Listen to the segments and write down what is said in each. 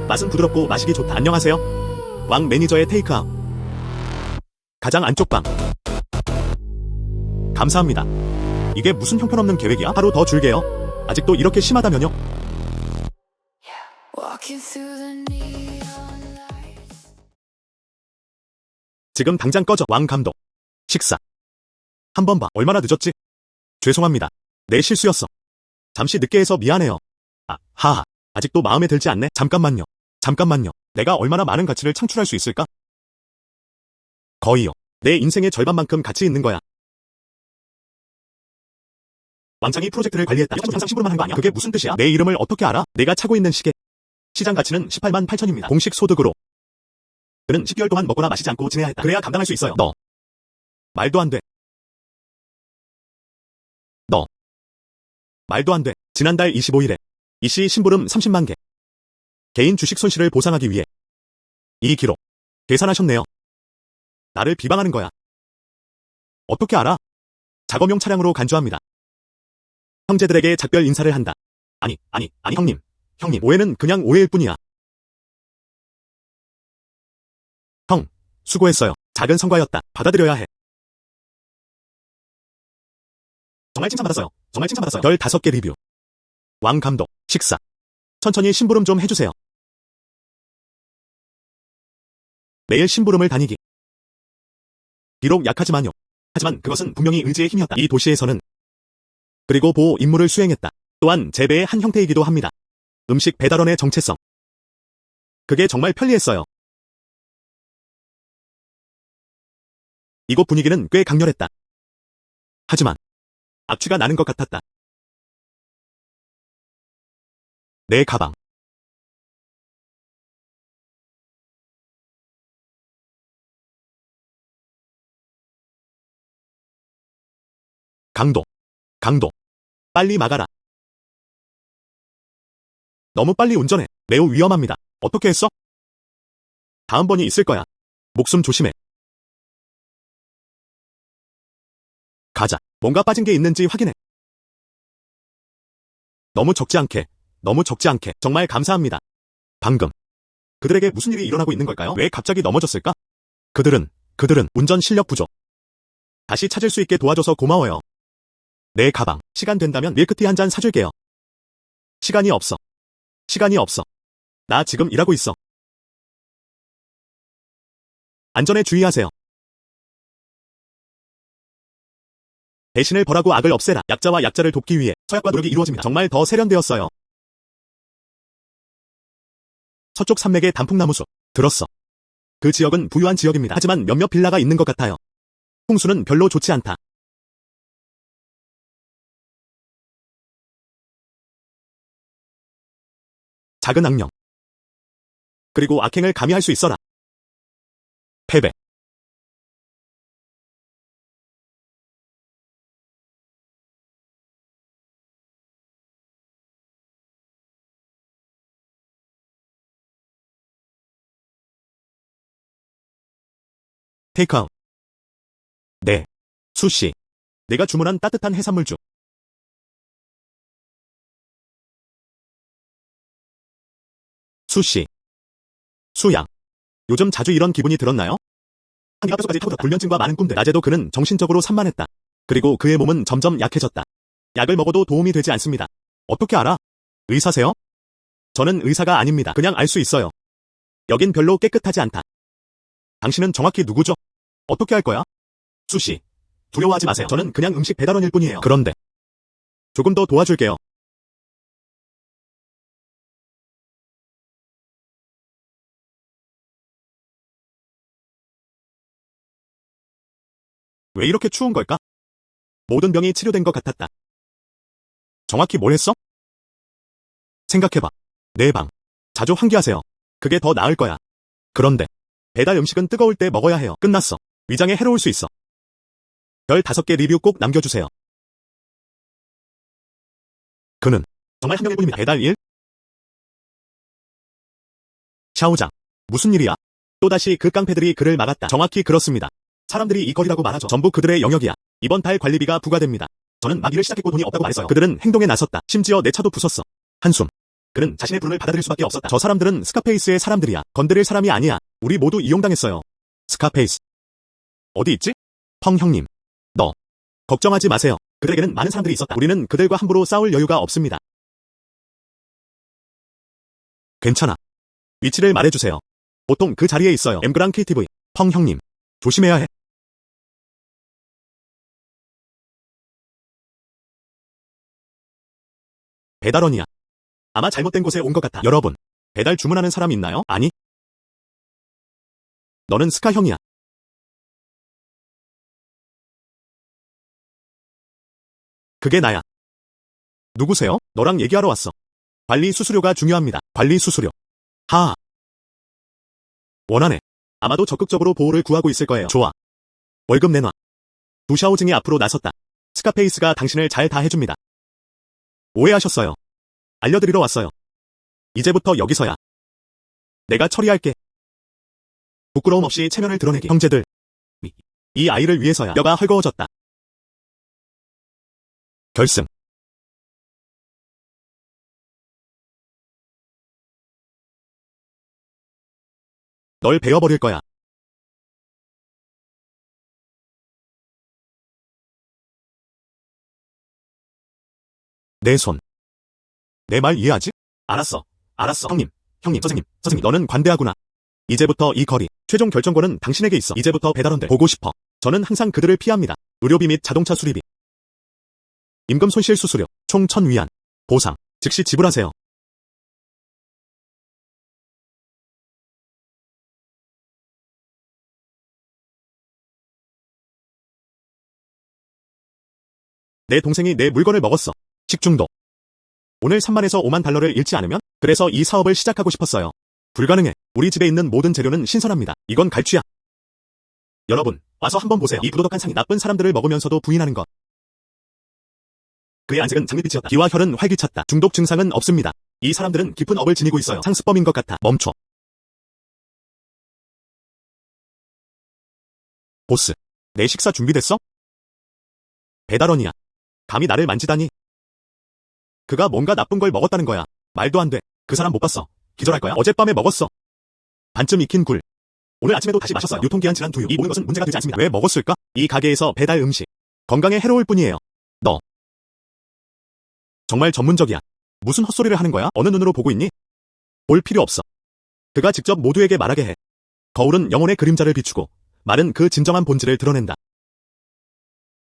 맛은 부드럽고 마시기 좋다. 안녕하세요. 왕 매니저의 테이크아웃. 가장 안쪽 방. 감사합니다. 이게 무슨 형편없는 계획이야? 하루 더 줄게요. 아직도 이렇게 심하다면요? 지금 당장 꺼져. 왕 감독. 식사. 한 번 봐. 얼마나 늦었지? 죄송합니다. 내 실수였어. 잠시 늦게 해서 미안해요. 하하. 아직도 마음에 들지 않네? 잠깐만요. 내가 얼마나 많은 가치를 창출할 수 있을까? 거의요. 내 인생의 절반만큼 가치 있는 거야. 왕창이 프로젝트를 관리했다. 항상 심부름만 한 거 아니야? 그게 무슨 뜻이야? 내 이름을 어떻게 알아? 내가 차고 있는 시계. 시장 가치는 18만 8천입니다. 공식 소득으로. 그는 10개월 동안 먹거나 마시지 않고 지내야 했다. 그래야 감당할 수 있어요. 너. 말도 안 돼. 너. 말도 안 돼. 지난달 25일에 이씨 심부름 30만 개. 개인 주식 손실을 보상하기 위해. 이 기록. 계산하셨네요. 나를 비방하는 거야. 어떻게 알아? 작업용 차량으로 간주합니다. 형제들에게 작별 인사를 한다. 아니, 형님. 오해는 그냥 오해일 뿐이야. 형, 수고했어요. 작은 성과였다. 받아들여야 해. 정말 칭찬받았어요. 15개 리뷰. 왕 감독, 식사. 천천히 심부름 좀 해주세요. 매일 심부름을 다니기. 비록 약하지만요. 하지만 그것은 분명히 의지의 힘이었다. 이 도시에서는. 그리고 보호 임무를 수행했다. 또한 재배의 한 형태이기도 합니다. 음식 배달원의 정체성. 그게 정말 편리했어요. 이곳 분위기는 꽤 강렬했다. 하지만 악취가 나는 것 같았다. 내 가방. 강도. 빨리 막아라. 너무 빨리 운전해. 매우 위험합니다. 어떻게 했어? 다음번이 있을 거야. 목숨 조심해. 가자. 뭔가 빠진 게 있는지 확인해. 너무 적지 않게. 정말 감사합니다. 방금. 그들에게 무슨 일이 일어나고 있는 걸까요? 왜 갑자기 넘어졌을까? 그들은 운전 실력 부족. 다시 찾을 수 있게 도와줘서 고마워요. 내 가방. 시간 된다면 밀크티 한 잔 사줄게요. 시간이 없어. 나 지금 일하고 있어. 안전에 주의하세요. 배신을 벌하고 악을 없애라. 약자와 약자를 돕기 위해 서약과 노력이 이루어집니다. 정말 더 세련되었어요. 서쪽 산맥의 단풍나무숲. 들었어. 그 지역은 부유한 지역입니다. 하지만 몇몇 빌라가 있는 것 같아요. 풍수는 별로 좋지 않다. 작은 악령. 그리고 악행을 감히 할 수 있어라. 패배. 테이크아웃. 네. 수씨. 내가 주문한 따뜻한 해산물주. 수씨. 수양. 요즘 자주 이런 기분이 들었나요? 한기가 뼛속까지 타오르다. 불면증과 많은 꿈들. 낮에도 그는 정신적으로 산만했다. 그리고 그의 몸은 점점 약해졌다. 약을 먹어도 도움이 되지 않습니다. 어떻게 알아? 의사세요? 저는 의사가 아닙니다. 그냥 알 수 있어요. 여긴 별로 깨끗하지 않다. 당신은 정확히 누구죠? 어떻게 할 거야? 수씨. 두려워하지 마세요. 저는 그냥 음식 배달원일 뿐이에요. 그런데 조금 더 도와줄게요. 왜 이렇게 추운 걸까? 모든 병이 치료된 것 같았다. 정확히 뭘 했어? 생각해봐. 내 방. 자주 환기하세요. 그게 더 나을 거야. 그런데 배달 음식은 뜨거울 때 먹어야 해요. 끝났어. 위장에 해로울 수 있어. 별 5개 리뷰 꼭 남겨주세요. 그는 정말 한 명일 뿐입니다. 배달 일? 샤오장. 무슨 일이야? 또다시 그 깡패들이 그를 막았다. 정확히 그렇습니다. 사람들이 이 거리라고 말하죠. 전부 그들의 영역이야. 이번 달 관리비가 부과됩니다. 저는 막 일을 시작했고 돈이 없다고 말했어요. 그들은 행동에 나섰다. 심지어 내 차도 부쉈어. 한숨. 그는 자신의 불운을 받아들일 수밖에 없었다. 저 사람들은 스카페이스의 사람들이야. 건드릴 사람이 아니야. 우리 모두 이용당했어요. 스카페이스. 어디 있지? 펑 형님. 너. 걱정하지 마세요. 그들에게는 많은 사람들이 있었다. 우리는 그들과 함부로 싸울 여유가 없습니다. 괜찮아. 위치를 말해주세요. 보통 그 자리에 있어요. 엠그랑 KTV. 펑 형님. 조심해야 해. 배달원이야. 아마 잘못된 곳에 온 것 같아. 여러분, 배달 주문하는 사람 있나요? 아니. 너는 스카 형이야. 그게 나야. 누구세요? 너랑 얘기하러 왔어. 관리 수수료가 중요합니다. 관리 수수료. 하하. 원하네. 아마도 적극적으로 보호를 구하고 있을 거예요. 좋아. 월급 내놔. 두 샤오징이 앞으로 나섰다. 스카페이스가 당신을 잘 다 해줍니다. 오해하셨어요. 알려드리러 왔어요. 이제부터 여기서야. 내가 처리할게. 부끄러움 없이 체면을 드러내기. 형제들. 이 아이를 위해서야. 뼈가 헐거워졌다. 결승. 널 베어버릴 거야. 내 손. 내 말 이해하지? 알았어. 알았어. 형님, 선생님. 너는 관대하구나. 이제부터 이 거리, 최종 결정권은 당신에게 있어. 이제부터 배달원들 보고 싶어. 저는 항상 그들을 피합니다. 의료비 및 자동차 수리비. 임금 손실 수수료, 총 1,000위안. 보상, 즉시 지불하세요. 내 동생이 내 물건을 먹었어. 식중독. 오늘 3만에서 5만 달러를 잃지 않으면? 그래서 이 사업을 시작하고 싶었어요. 불가능해. 우리 집에 있는 모든 재료는 신선합니다. 이건 갈취야. 여러분, 와서 한번 보세요. 이 부도덕한 상인, 나쁜 사람들을 먹으면서도 부인하는 것. 그의 안색은 장밋빛이었다. 귀와 혈은 활기찼다. 중독 증상은 없습니다. 이 사람들은 깊은 업을 지니고 있어요. 상습범인 것 같아. 멈춰. 보스, 내 식사 준비됐어? 배달원이야. 감히 나를 만지다니. 그가 뭔가 나쁜 걸 먹었다는 거야. 말도 안 돼. 그 사람 못 봤어. 기절할 거야. 어젯밤에 먹었어. 반쯤 익힌 굴. 오늘 아침에도 다시 마셨어요. 유통기한 지난 두유. 이 모든 것은 문제가 되지 않습니다. 왜 먹었을까? 이 가게에서 배달 음식. 건강에 해로울 뿐이에요. 너. 정말 전문적이야. 무슨 헛소리를 하는 거야? 어느 눈으로 보고 있니? 볼 필요 없어. 그가 직접 모두에게 말하게 해. 거울은 영혼의 그림자를 비추고 말은 그 진정한 본질을 드러낸다.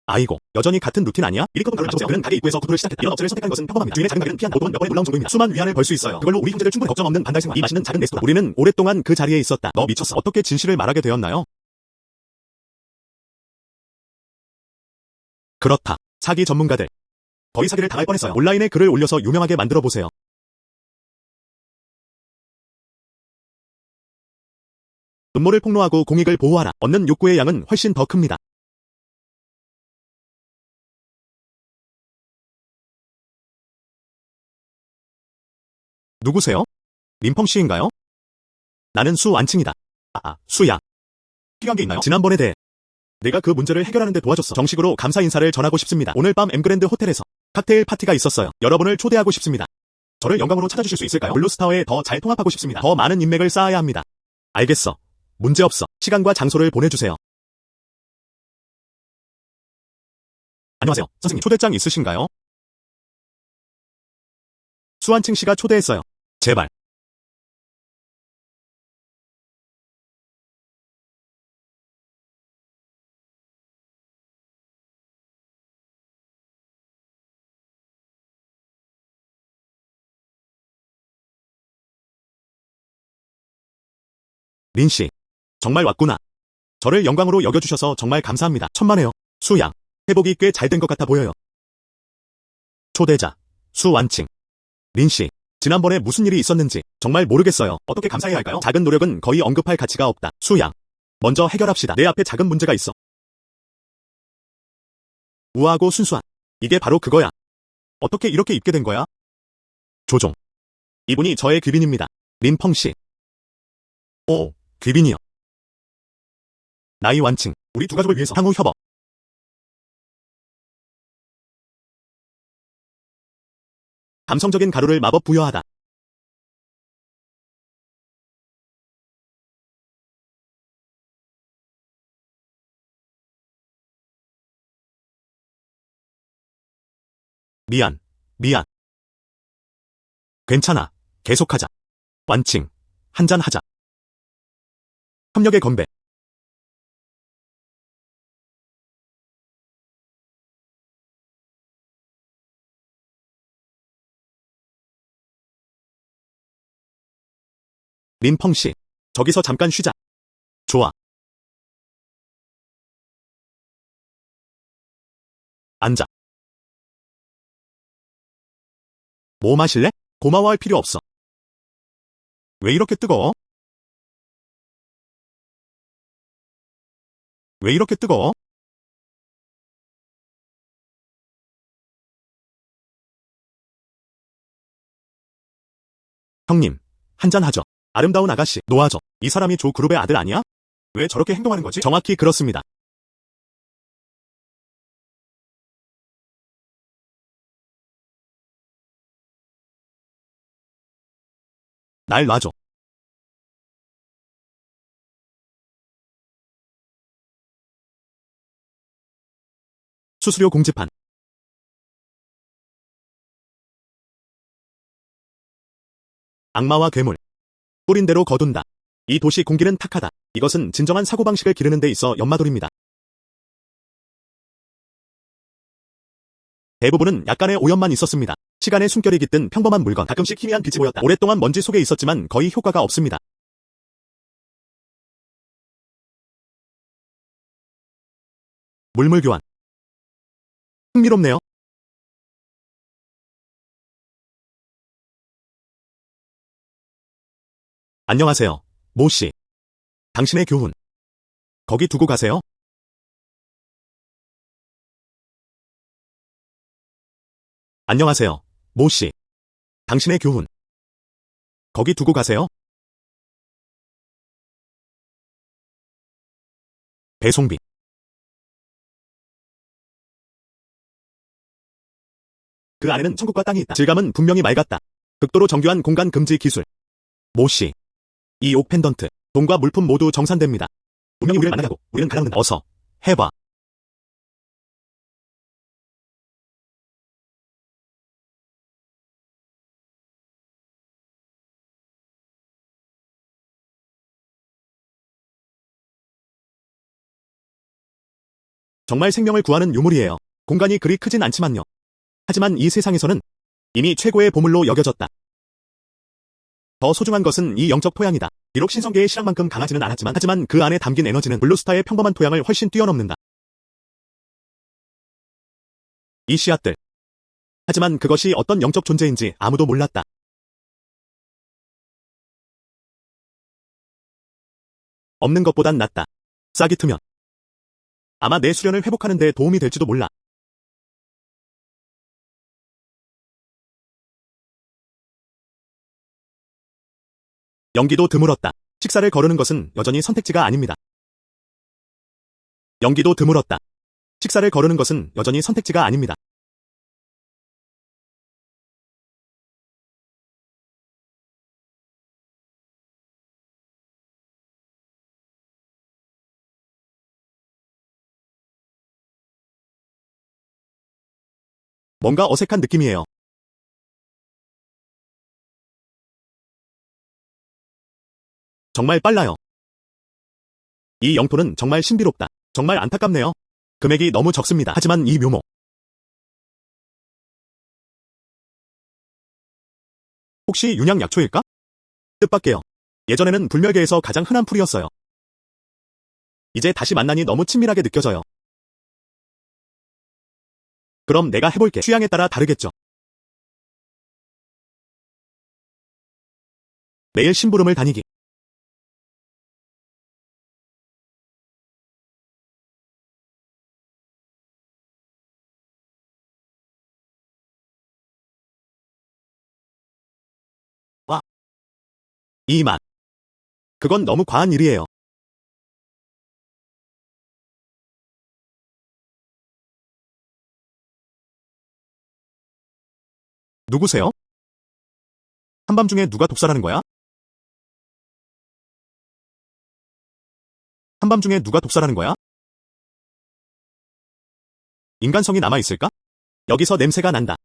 아이고, 여전히 같은 루틴 아니야? 이리 끄덕 맞춰보세요. 그는 가게 입구에서 구두를 시작했다. 이런 업체를 선택한 것은 평범합니다. 주인의 작은 가게는 피한다. 보통은 몇 번의 놀라운 정도입니다. 수만 위안을 벌 수 있어요. 그걸로 우리 형제들 충분히 걱정 없는 반달 생활. 이 맛있는 작은 레스토랑. 우리는 오랫동안 그 자리에 있었다. 너 미쳤어. 어떻게 진실을 말하게 되었나요? 그렇다. 사기 전문가들. 거의 사기를 당할 뻔했어요. 온라인에 글을 올려서 유명하게 만들어 보세요. 음모를 폭로하고 공익을 보호하라. 얻는 욕구의 양은 훨씬 더 큽니다. 누구세요? 림펑 씨인가요? 나는 수완칭이다. 수야. 필요한 게 있나요? 지난번에 대해 내가 그 문제를 해결하는 데 도와줬어. 정식으로 감사 인사를 전하고 싶습니다. 오늘 밤 엠그랜드 호텔에서 칵테일 파티가 있었어요. 여러분을 초대하고 싶습니다. 저를 영광으로 찾아주실 수 있을까요? 블루스타워에 더 잘 통합하고 싶습니다. 더 많은 인맥을 쌓아야 합니다. 알겠어. 문제없어. 시간과 장소를 보내주세요. 안녕하세요, 선생님. 초대장 있으신가요? 수완칭 씨가 초대했어요. 제발. 린 씨. 정말 왔구나. 저를 영광으로 여겨주셔서 정말 감사합니다. 천만에요. 수양. 회복이 꽤 잘 된 것 같아 보여요. 초대자. 수완칭. 린 씨. 지난번에 무슨 일이 있었는지 정말 모르겠어요. 어떻게 감사해야 할까요? 작은 노력은 거의 언급할 가치가 없다. 수양. 먼저 해결합시다. 내 앞에 작은 문제가 있어. 우아하고 순수한. 이게 바로 그거야. 어떻게 이렇게 입게 된 거야? 조종. 이분이 저의 귀빈입니다. 린펑 씨. 오, 귀빈이요. 나이 완칭. 우리 두 가족을 위해서 향후 협업. 감성적인 가루를 마법 부여하다. 미안. 괜찮아. 계속하자. 완칭. 한잔하자. 협력의 건배. 린펑씨. 저기서 잠깐 쉬자. 좋아. 앉아. 뭐 마실래? 고마워할 필요 없어. 왜 이렇게 뜨거워? 왜 이렇게 뜨거워? 형님, 한잔하죠. 아름다운 아가씨, 놓아줘. 이 사람이 조 그룹의 아들 아니야? 왜 저렇게 행동하는 거지? 정확히 그렇습니다. 날 놔줘. 수수료 공지판. 악마와 괴물. 뿌린 대로 거둔다. 이 도시 공기는 탁하다. 이것은 진정한 사고방식을 기르는 데 있어 연마돌입니다. 대부분은 약간의 오염만 있었습니다. 시간의 숨결이 깃든 평범한 물건, 가끔씩 희미한 빛이 보였다. 오랫동안 먼지 속에 있었지만 거의 효과가 없습니다. 물물 교환. 흥미롭네요. 안녕하세요, 모 씨. 당신의 교훈. 거기 두고 가세요. 안녕하세요, 모 씨. 당신의 교훈. 거기 두고 가세요. 배송비. 그 안에는 천국과 땅이 있다. 질감은 분명히 맑았다. 극도로 정교한 공간 금지 기술. 모 씨. 이 옥 펜던트. 돈과 물품 모두 정산됩니다. 분명히 우리를 만나고 우리는 가라앉는다. 어서 해봐. 정말 생명을 구하는 유물이에요. 공간이 그리 크진 않지만요. 하지만 이 세상에서는 이미 최고의 보물로 여겨졌다. 더 소중한 것은 이 영적 토양이다. 비록 신성계의 실황만큼 강하지는 않았지만 하지만 그 안에 담긴 에너지는 블루스타의 평범한 토양을 훨씬 뛰어넘는다. 이 씨앗들. 하지만 그것이 어떤 영적 존재인지 아무도 몰랐다. 없는 것보단 낫다. 싹이 트면 아마 내 수련을 회복하는 데 도움이 될지도 몰라. 연기도 드물었다. 식사를 거르는 것은 여전히 선택지가 아닙니다. 연기도 드물었다. 식사를 거르는 것은 여전히 선택지가 아닙니다. 뭔가 어색한 느낌이에요. 정말 빨라요. 이 영토는 정말 신비롭다. 정말 안타깝네요. 금액이 너무 적습니다. 하지만 이 묘목. 혹시 윤양 약초일까? 뜻밖에요. 예전에는 불멸계에서 가장 흔한 풀이었어요. 이제 다시 만나니 너무 친밀하게 느껴져요. 그럼 내가 해볼게. 취향에 따라 다르겠죠. 매일 심부름을 다니기. 와, 이 맛. 그건 너무 과한 일이에요. 누구세요? 한밤중에 누가 독살하는 거야? 한밤중에 누가 독살하는 거야? 인간성이 남아있을까? 여기서 냄새가 난다.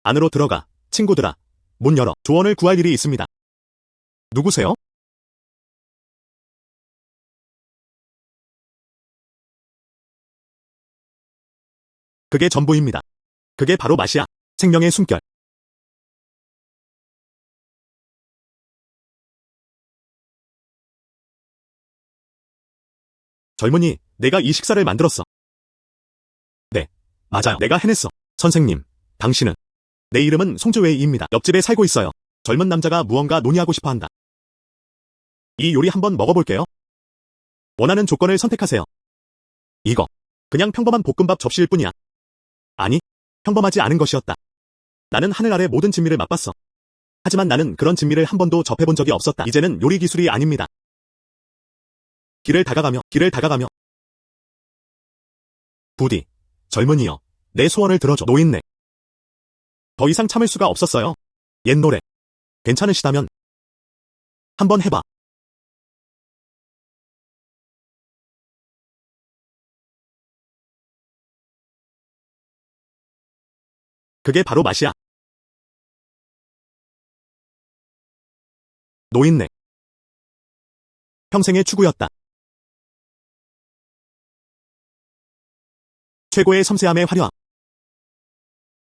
안으로 들어가. 친구들아. 문 열어. 조언을 구할 일이 있습니다. 누구세요? 그게 전부입니다. 그게 바로 맛이야. 생명의 숨결. 젊은이, 내가 이 식사를 만들었어. 네, 맞아요. 내가 해냈어. 선생님, 당신은? 내 이름은 송주웨이입니다. 옆집에 살고 있어요. 젊은 남자가 무언가 논의하고 싶어 한다. 이 요리 한번 먹어볼게요. 원하는 조건을 선택하세요. 이거. 그냥 평범한 볶음밥 접시일 뿐이야. 아니, 평범하지 않은 것이었다. 나는 하늘 아래 모든 진미를 맛봤어. 하지만 나는 그런 진미를 한 번도 접해본 적이 없었다. 이제는 요리 기술이 아닙니다. 길을 다가가며. 부디, 젊은이여, 내 소원을 들어줘. 노인네. 더 이상 참을 수가 없었어요. 옛 노래. 괜찮으시다면 한번 해봐. 그게 바로 맛이야. 노인네. 평생의 추구였다. 최고의 섬세함의 화려함.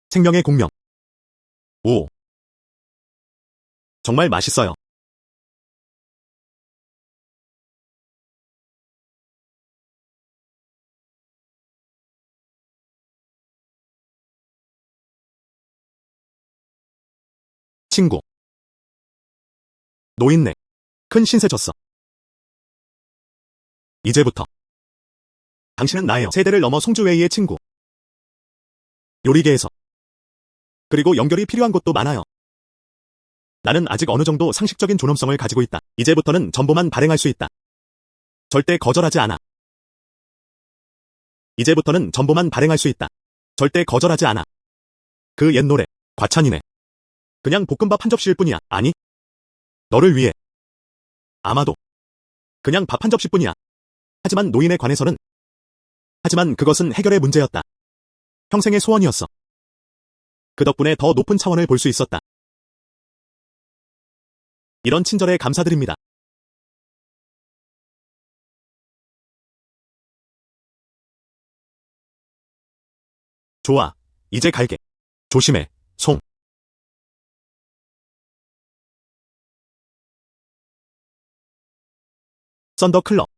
생명의 공명. 오. 정말 맛있어요. 친구. 노인네. 큰 신세 졌어. 이제부터 당신은 나예요. 세대를 넘어 송주웨이의 친구. 요리계에서. 그리고 연결이 필요한 곳도 많아요. 나는 아직 어느 정도 상식적인 존엄성을 가지고 있다. 이제부터는 전보만 발행할 수 있다. 절대 거절하지 않아. 이제부터는 전보만 발행할 수 있다. 절대 거절하지 않아. 그 옛 노래. 과찬이네. 그냥 볶음밥 한 접시일 뿐이야. 아니. 너를 위해. 아마도. 그냥 밥 한 접시뿐이야. 하지만 노인에 관해서는. 하지만 그것은 해결의 문제였다. 평생의 소원이었어. 그 덕분에 더 높은 차원을 볼 수 있었다. 이런 친절에 감사드립니다. 좋아. 이제 갈게. 조심해, 송. 썬더 클럽.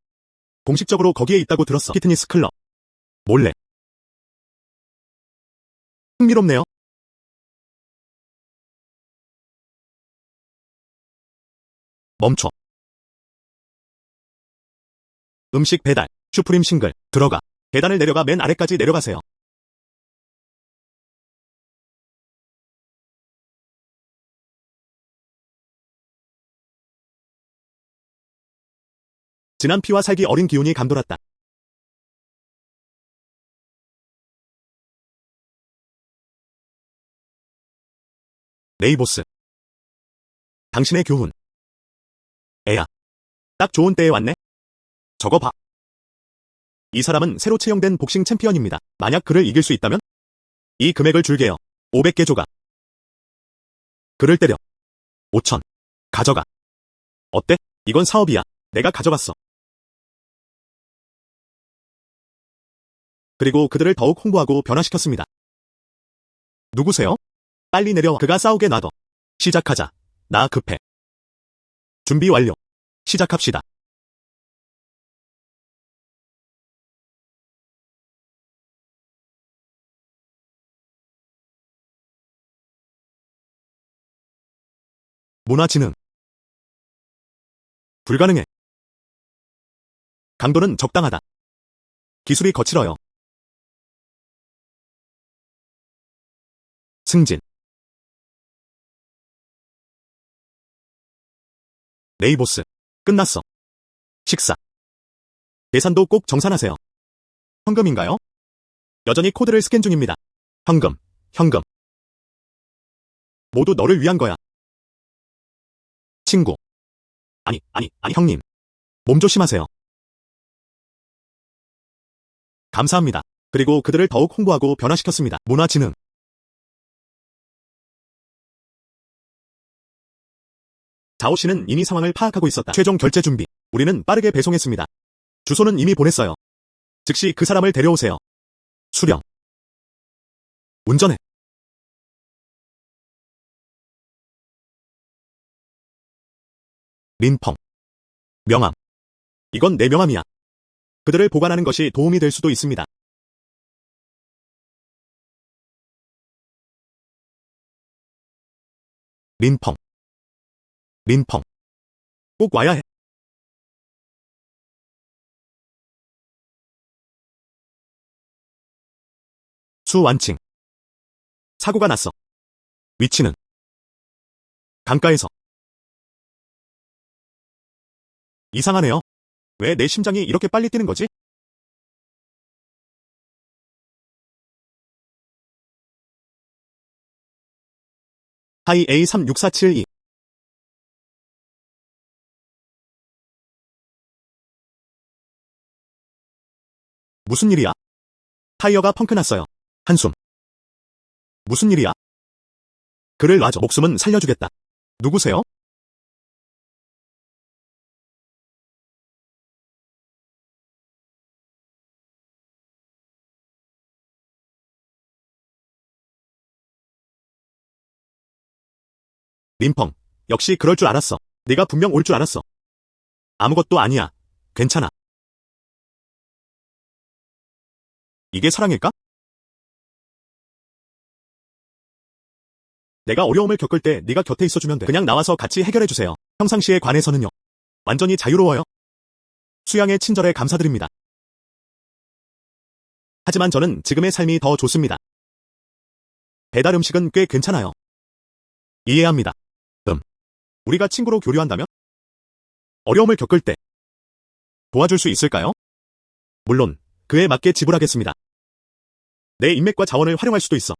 공식적으로 거기에 있다고 들었어. 피트니스 클럽. 몰래. 흥미롭네요. 멈춰. 음식 배달. 슈프림 싱글. 들어가. 계단을 내려가 맨 아래까지 내려가세요. 진한 피와 살기 어린 기운이 감돌았다. 레이보스. 당신의 교훈. 애야. 딱 좋은 때에 왔네. 저거 봐. 이 사람은 새로 채용된 복싱 챔피언입니다. 만약 그를 이길 수 있다면? 이 금액을 줄게요. 500개 조각. 그를 때려. 5천. 가져가. 어때? 이건 사업이야. 내가 가져갔어. 그리고 그들을 더욱 홍보하고 변화시켰습니다. 누구세요? 빨리 내려와. 그가 싸우게 놔둬. 시작하자. 나 급해. 준비 완료. 시작합시다. 문화진흥. 불가능해. 강도는 적당하다. 기술이 거칠어요. 승진. 레이보스. 끝났어. 식사. 계산도 꼭 정산하세요. 현금인가요? 여전히 코드를 스캔 중입니다. 현금. 현금. 모두 너를 위한 거야. 친구. 아니, 형님. 몸 조심하세요. 감사합니다. 그리고 그들을 더욱 홍보하고 변화시켰습니다. 문화진흥. 자오 씨는 이미 상황을 파악하고 있었다. 최종 결제 준비. 우리는 빠르게 배송했습니다. 주소는 이미 보냈어요. 즉시 그 사람을 데려오세요. 수령. 운전해. 린펑. 명함. 이건 내 명함이야. 그들을 보관하는 것이 도움이 될 수도 있습니다. 린펑. 린펑. 꼭 와야 해. 수완칭. 사고가 났어. 위치는 강가에서. 이상하네요. 왜 내 심장이 이렇게 빨리 뛰는 거지? 하이 A36472. 무슨 일이야? 타이어가 펑크 났어요. 한숨. 무슨 일이야? 그를 놔줘. 목숨은 살려주겠다. 누구세요? 림펑. 역시 그럴 줄 알았어. 네가 분명 올 줄 알았어. 아무것도 아니야. 괜찮아. 이게 사랑일까? 내가 어려움을 겪을 때 네가 곁에 있어주면 돼. 그냥 나와서 같이 해결해주세요. 평상시에 관해서는요. 완전히 자유로워요. 수양의 친절에 감사드립니다. 하지만 저는 지금의 삶이 더 좋습니다. 배달 음식은 꽤 괜찮아요. 이해합니다. 우리가 친구로 교류한다면? 어려움을 겪을 때 도와줄 수 있을까요? 물론 그에 맞게 지불하겠습니다. 내 인맥과 자원을 활용할 수도 있어.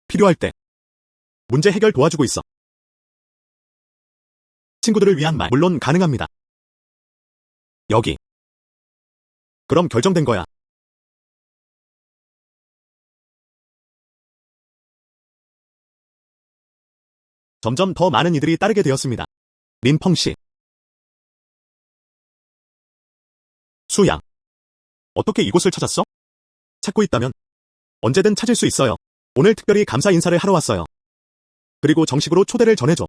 필요할 때 문제 해결 도와주고 있어. 친구들을 위한 말 물론 가능합니다. 여기. 그럼 결정된 거야. 점점 더 많은 이들이 따르게 되었습니다. 린펑 씨. 수양. 어떻게 이곳을 찾았어? 찾고 있다면 언제든 찾을 수 있어요. 오늘 특별히 감사 인사를 하러 왔어요. 그리고 정식으로 초대를 전해줘.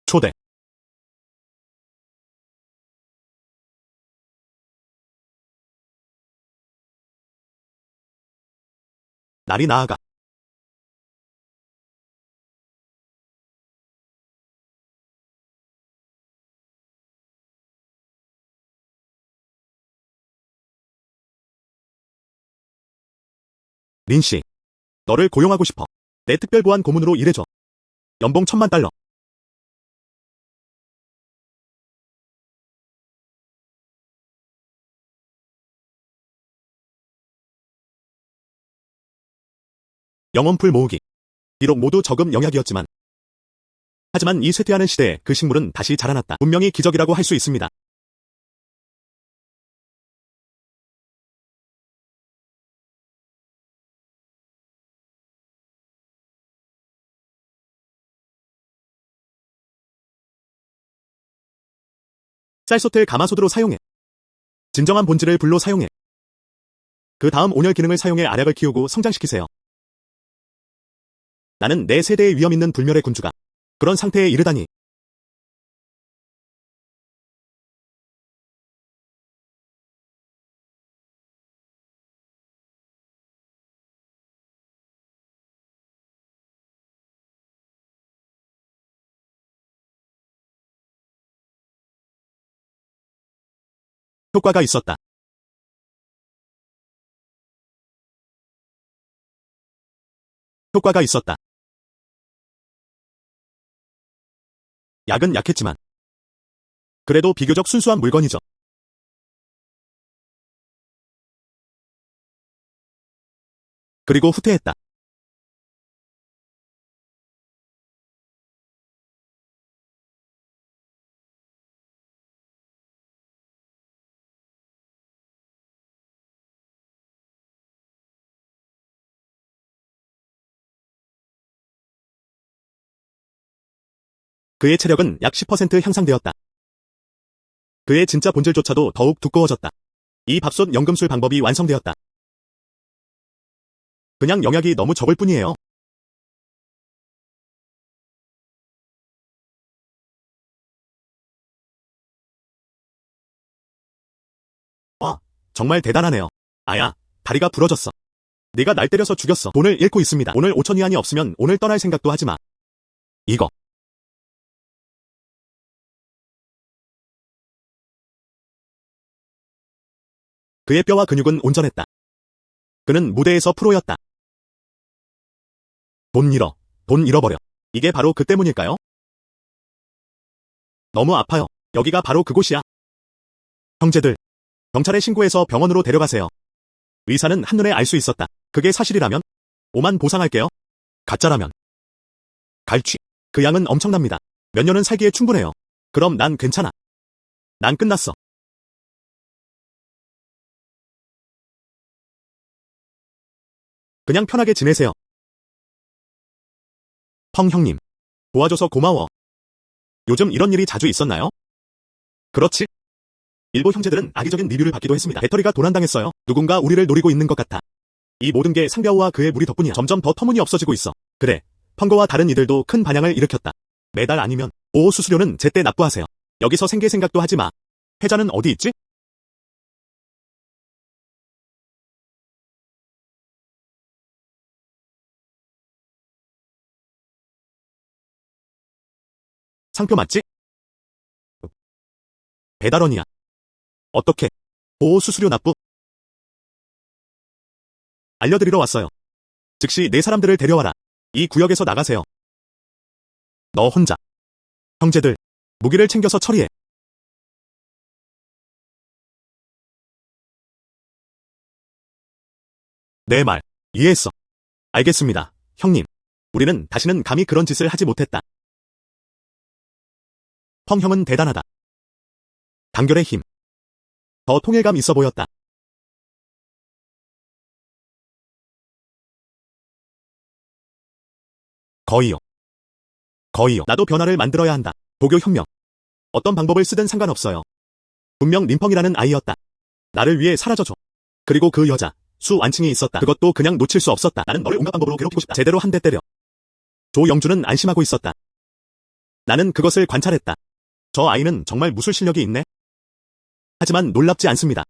초대. 날이 나아가. 린 씨. 너를 고용하고 싶어. 내 특별보안 고문으로 일해줘. 연봉 1,000만 달러. 영혼풀 모으기. 비록 모두 저금 영약이었지만. 하지만 이 쇠퇴하는 시대에 그 식물은 다시 자라났다. 분명히 기적이라고 할 수 있습니다. 쌀솥을 가마솥으로 사용해. 진정한 본질을 불로 사용해. 그 다음 온열 기능을 사용해 알약을 키우고 성장시키세요. 나는 내 세대의 위험 있는 불멸의 군주가 그런 상태에 이르다니. 효과가 있었다. 효과가 있었다. 약은 약했지만 그래도 비교적 순수한 물건이죠. 그리고 후퇴했다. 그의 체력은 약 10% 향상되었다. 그의 진짜 본질조차도 더욱 두꺼워졌다. 이 밥솥 연금술 방법이 완성되었다. 그냥 영약이 너무 적을 뿐이에요. 와, 정말 대단하네요. 아야, 다리가 부러졌어. 네가 날 때려서 죽였어. 돈을 잃고 있습니다. 오늘 5천 위안이 없으면 오늘 떠날 생각도 하지 마. 이거. 그의 뼈와 근육은 온전했다. 그는 무대에서 프로였다. 돈 잃어버려. 이게 바로 그 때문일까요? 너무 아파요. 여기가 바로 그곳이야. 형제들, 경찰에 신고해서 병원으로 데려가세요. 의사는 한눈에 알 수 있었다. 그게 사실이라면 5만 보상할게요. 가짜라면 갈취. 그 양은 엄청납니다. 몇 년은 살기에 충분해요. 그럼 난 괜찮아. 난 끝났어. 그냥 편하게 지내세요. 형님. 도와줘서 고마워. 요즘 이런 일이 자주 있었나요? 그렇지. 일부 형제들은 악의적인 리뷰를 받기도 했습니다. 배터리가 도난당했어요. 누군가 우리를 노리고 있는 것 같아. 이 모든 게 상벼우와 그의 무리 덕분이야. 점점 더 터무니없어지고 있어. 그래, 펑거와 다른 이들도 큰 반향을 일으켰다. 매달 아니면 보호 수수료는 제때 납부하세요. 여기서 생계 생각도 하지 마. 패자는 어디 있지? 상표 맞지? 배달원이야. 어떻게? 보호 수수료 납부? 알려드리러 왔어요. 즉시 내 사람들을 데려와라. 이 구역에서 나가세요. 너 혼자. 형제들, 무기를 챙겨서 처리해. 내 말, 이해했어. 알겠습니다, 형님. 우리는 다시는 감히 그런 짓을 하지 못했다. 형은 대단하다. 단결의 힘. 더 통일감 있어 보였다. 거의요. 나도 변화를 만들어야 한다. 도교 혁명. 어떤 방법을 쓰든 상관없어요. 분명 림펑이라는 아이였다. 나를 위해 사라져줘. 그리고 그 여자, 수완칭이 있었다. 그것도 그냥 놓칠 수 없었다. 나는 너를 온갖 방법으로 괴롭히고 싶다. 제대로 한 대 때려. 조영주는 안심하고 있었다. 나는 그것을 관찰했다. 저 아이는 정말 무술 실력이 있네. 하지만 놀랍지 않습니다.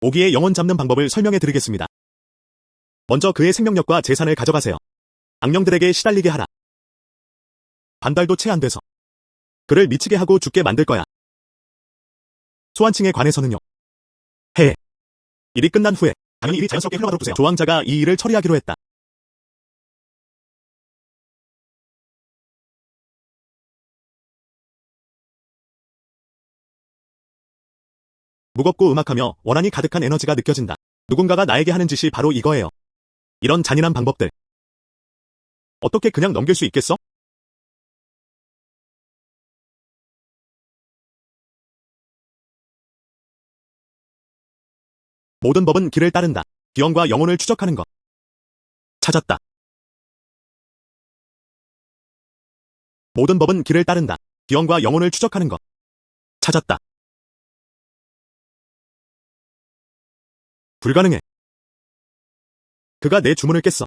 오기의 영혼 잡는 방법을 설명해 드리겠습니다. 먼저 그의 생명력과 재산을 가져가세요. 악령들에게 시달리게 하라. 반달도 채 안 돼서. 그를 미치게 하고 죽게 만들 거야. 소환칭에 관해서는요. 해. 일이 끝난 후에 당연히 일이 자연스럽게 흘러가도록 두세요. 조왕자가 이 일을 처리하기로 했다. 무겁고 음악하며 원한이 가득한 에너지가 느껴진다. 누군가가 나에게 하는 짓이 바로 이거예요. 이런 잔인한 방법들. 어떻게 그냥 넘길 수 있겠어? 모든 법은 길을 따른다. 기원과 영혼을 추적하는 것. 찾았다. 모든 법은 길을 따른다. 기원과 영혼을 추적하는 것. 찾았다. 불가능해. 그가 내 주문을 깼어.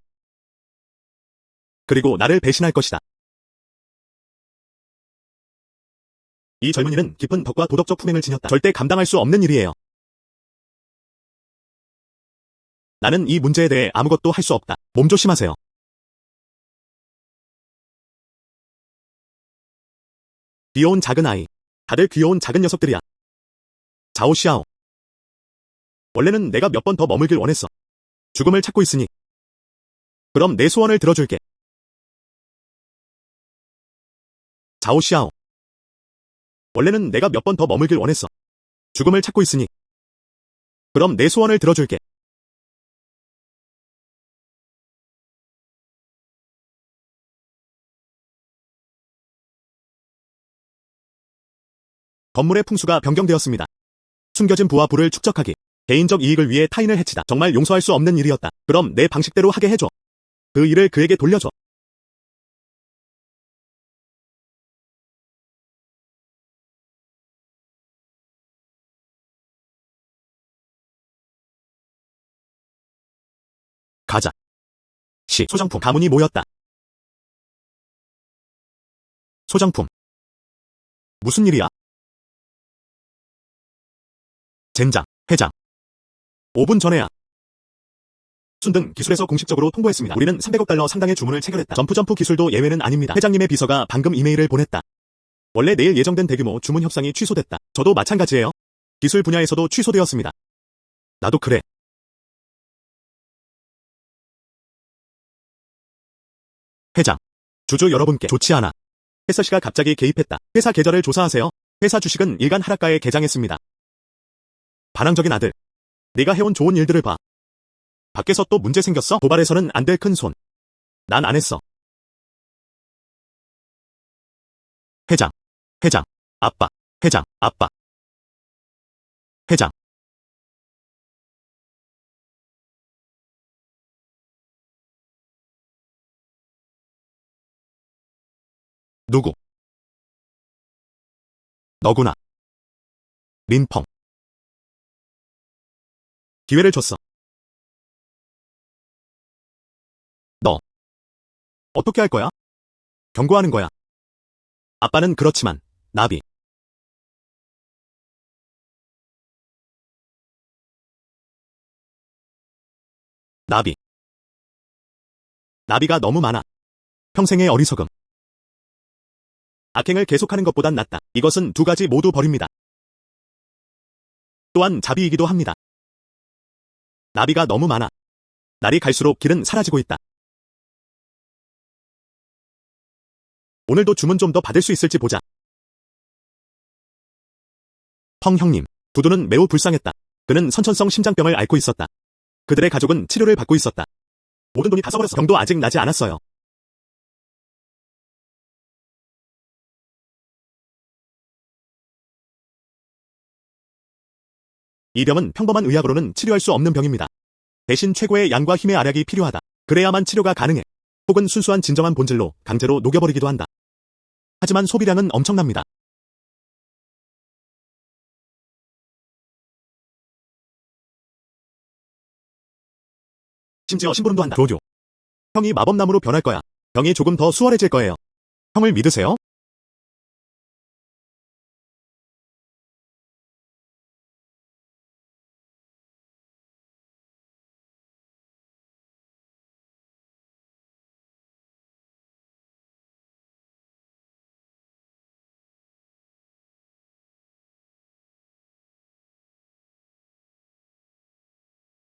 그리고 나를 배신할 것이다. 이 젊은이는 깊은 덕과 도덕적 품행을 지녔다. 절대 감당할 수 없는 일이에요. 나는 이 문제에 대해 아무것도 할 수 없다. 몸조심하세요. 귀여운 작은 아이. 다들 귀여운 작은 녀석들이야. 자오시아오. 원래는 내가 몇 번 더 머물길 원했어. 죽음을 찾고 있으니. 그럼 내 소원을 들어줄게. 자오시아오. 원래는 내가 몇 번 더 머물길 원했어. 죽음을 찾고 있으니. 그럼 내 소원을 들어줄게. 건물의 풍수가 변경되었습니다. 숨겨진 부와 부를 축적하기. 개인적 이익을 위해 타인을 해치다. 정말 용서할 수 없는 일이었다. 그럼 내 방식대로 하게 해줘. 그 일을 그에게 돌려줘. 소장품 가문이 모였다. 소장품. 무슨 일이야? 젠장, 회장. 5분 전에야. 순등 기술에서 공식적으로 통보했습니다. 우리는 300억 달러 상당의 주문을 체결했다. 점프 기술도 예외는 아닙니다. 회장님의 비서가 방금 이메일을 보냈다. 원래 내일 예정된 대규모 주문 협상이 취소됐다. 저도 마찬가지예요. 기술 분야에서도 취소되었습니다. 나도 그래. 회장, 주주 여러분께 좋지 않아. 회사 씨가 갑자기 개입했다. 회사 계좌를 조사하세요. 회사 주식은 일간 하락가에 개장했습니다. 반항적인 아들. 네가 해온 좋은 일들을 봐. 밖에서 또 문제 생겼어? 도발해서는 안 될 큰 손. 난 안 했어. 회장, 아빠, 아빠. 회장. 누구? 너구나. 린펑. 기회를 줬어. 너. 어떻게 할 거야? 경고하는 거야. 아빠는 그렇지만, 나비. 나비가 너무 많아. 평생의 어리석음. 악행을 계속하는 것보단 낫다. 이것은 두 가지 모두 버립니다. 또한 자비이기도 합니다. 나비가 너무 많아. 날이 갈수록 길은 사라지고 있다. 오늘도 주문 좀 더 받을 수 있을지 보자. 펑 형님, 두두는 매우 불쌍했다. 그는 선천성 심장병을 앓고 있었다. 그들의 가족은 치료를 받고 있었다. 모든 돈이 다 써버렸어. 병도 아직 나지 않았어요. 이 병은 평범한 의학으로는 치료할 수 없는 병입니다. 대신 최고의 양과 힘의 알약이 필요하다. 그래야만 치료가 가능해. 혹은 순수한 진정한 본질로 강제로 녹여버리기도 한다. 하지만 소비량은 엄청납니다. 심지어 심부름도 한다. 조조. 형이 마법나무로 변할 거야. 병이 조금 더 수월해질 거예요. 형을 믿으세요?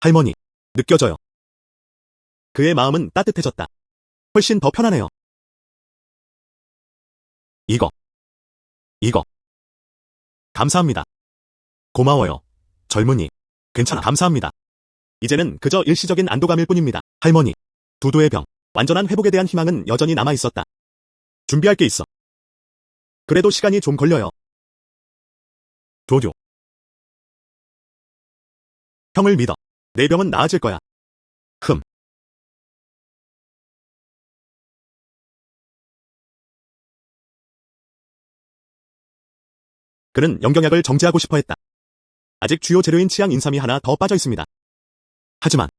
할머니. 느껴져요. 그의 마음은 따뜻해졌다. 훨씬 더 편하네요. 이거. 감사합니다. 고마워요. 젊은이. 괜찮아. 감사합니다. 이제는 그저 일시적인 안도감일 뿐입니다. 할머니. 두두의 병. 완전한 회복에 대한 희망은 여전히 남아 있었다. 준비할 게 있어. 그래도 시간이 좀 걸려요. 조조. 형을 믿어. 내 병은 나아질 거야. 흠. 그는 영경약을 정제하고 싶어 했다. 아직 주요 재료인 치약 인삼이 하나 더 빠져 있습니다. 하지만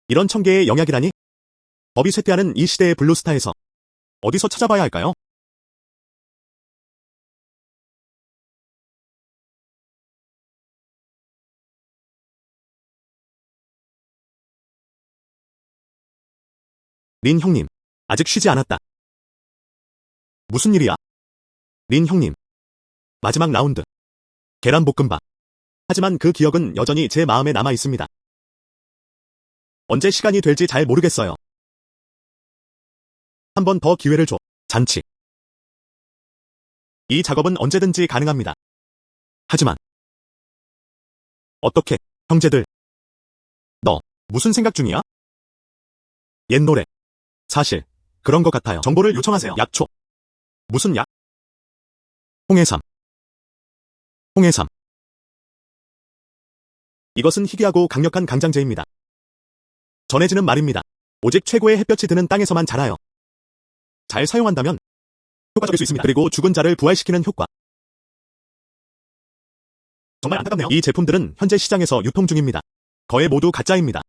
이런 천개의 영약이라니? 법이 쇠퇴하는 이 시대의 블루스타에서 어디서 찾아봐야 할까요? 린 형님, 아직 쉬지 않았다. 무슨 일이야? 린 형님, 마지막 라운드. 계란볶음밥. 하지만 그 기억은 여전히 제 마음에 남아 있습니다. 언제 시간이 될지 잘 모르겠어요. 한 번 더 기회를 줘. 잔치. 이 작업은 언제든지 가능합니다. 하지만 어떻게, 형제들? 너 무슨 생각 중이야? 옛 노래. 사실 그런 것 같아요. 정보를 요청하세요. 약초. 무슨 약? 홍해삼. 이것은 희귀하고 강력한 강장제입니다. 전해지는 말입니다. 오직 최고의 햇볕이 드는 땅에서만 자라요. 잘 사용한다면 효과적일 수 있습니다. 그리고 죽은 자를 부활시키는 효과. 정말 안타깝네요. 이 제품들은 현재 시장에서 유통 중입니다. 거의 모두 가짜입니다.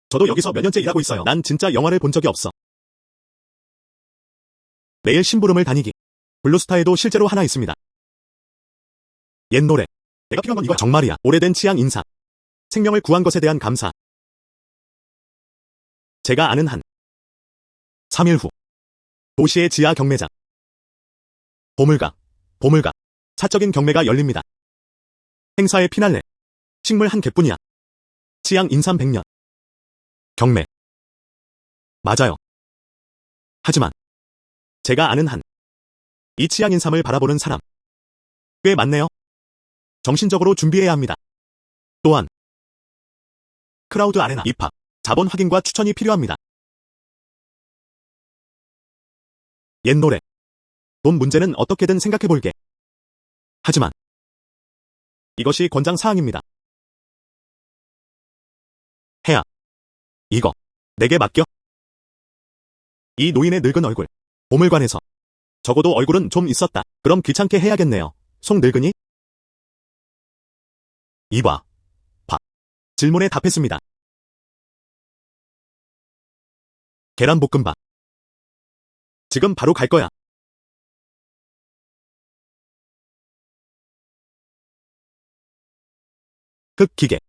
저도 여기서 몇 년째 일하고 있어요. 난 진짜 영화를 본 적이 없어. 매일 심부름을 다니기. 블루스타에도 실제로 하나 있습니다. 옛 노래. 내가 필요한 건 이거야. 정말이야. 오래된 취향 인사. 생명을 구한 것에 대한 감사. 제가 아는 한 3일 후 도시의 지하 경매장. 보물가. 사적인 경매가 열립니다. 행사의 피날레. 식물 한 개뿐이야. 취향 인삼 100년. 경매. 맞아요. 하지만 제가 아는 한 이 취향 인삼을 바라보는 사람 꽤 많네요. 정신적으로 준비해야 합니다. 또한 크라우드 아레나 입학, 자본 확인과 추천이 필요합니다. 옛 노래. 돈 문제는 어떻게든 생각해볼게. 하지만 이것이 권장 사항입니다. 해야. 이거 내게 맡겨. 이 노인의 늙은 얼굴. 보물관에서 적어도 얼굴은 좀 있었다. 그럼 귀찮게 해야겠네요. 송 늙은이? 이봐. 질문에 답했습니다. 계란볶음밥. 지금 바로 갈 거야. 극기계.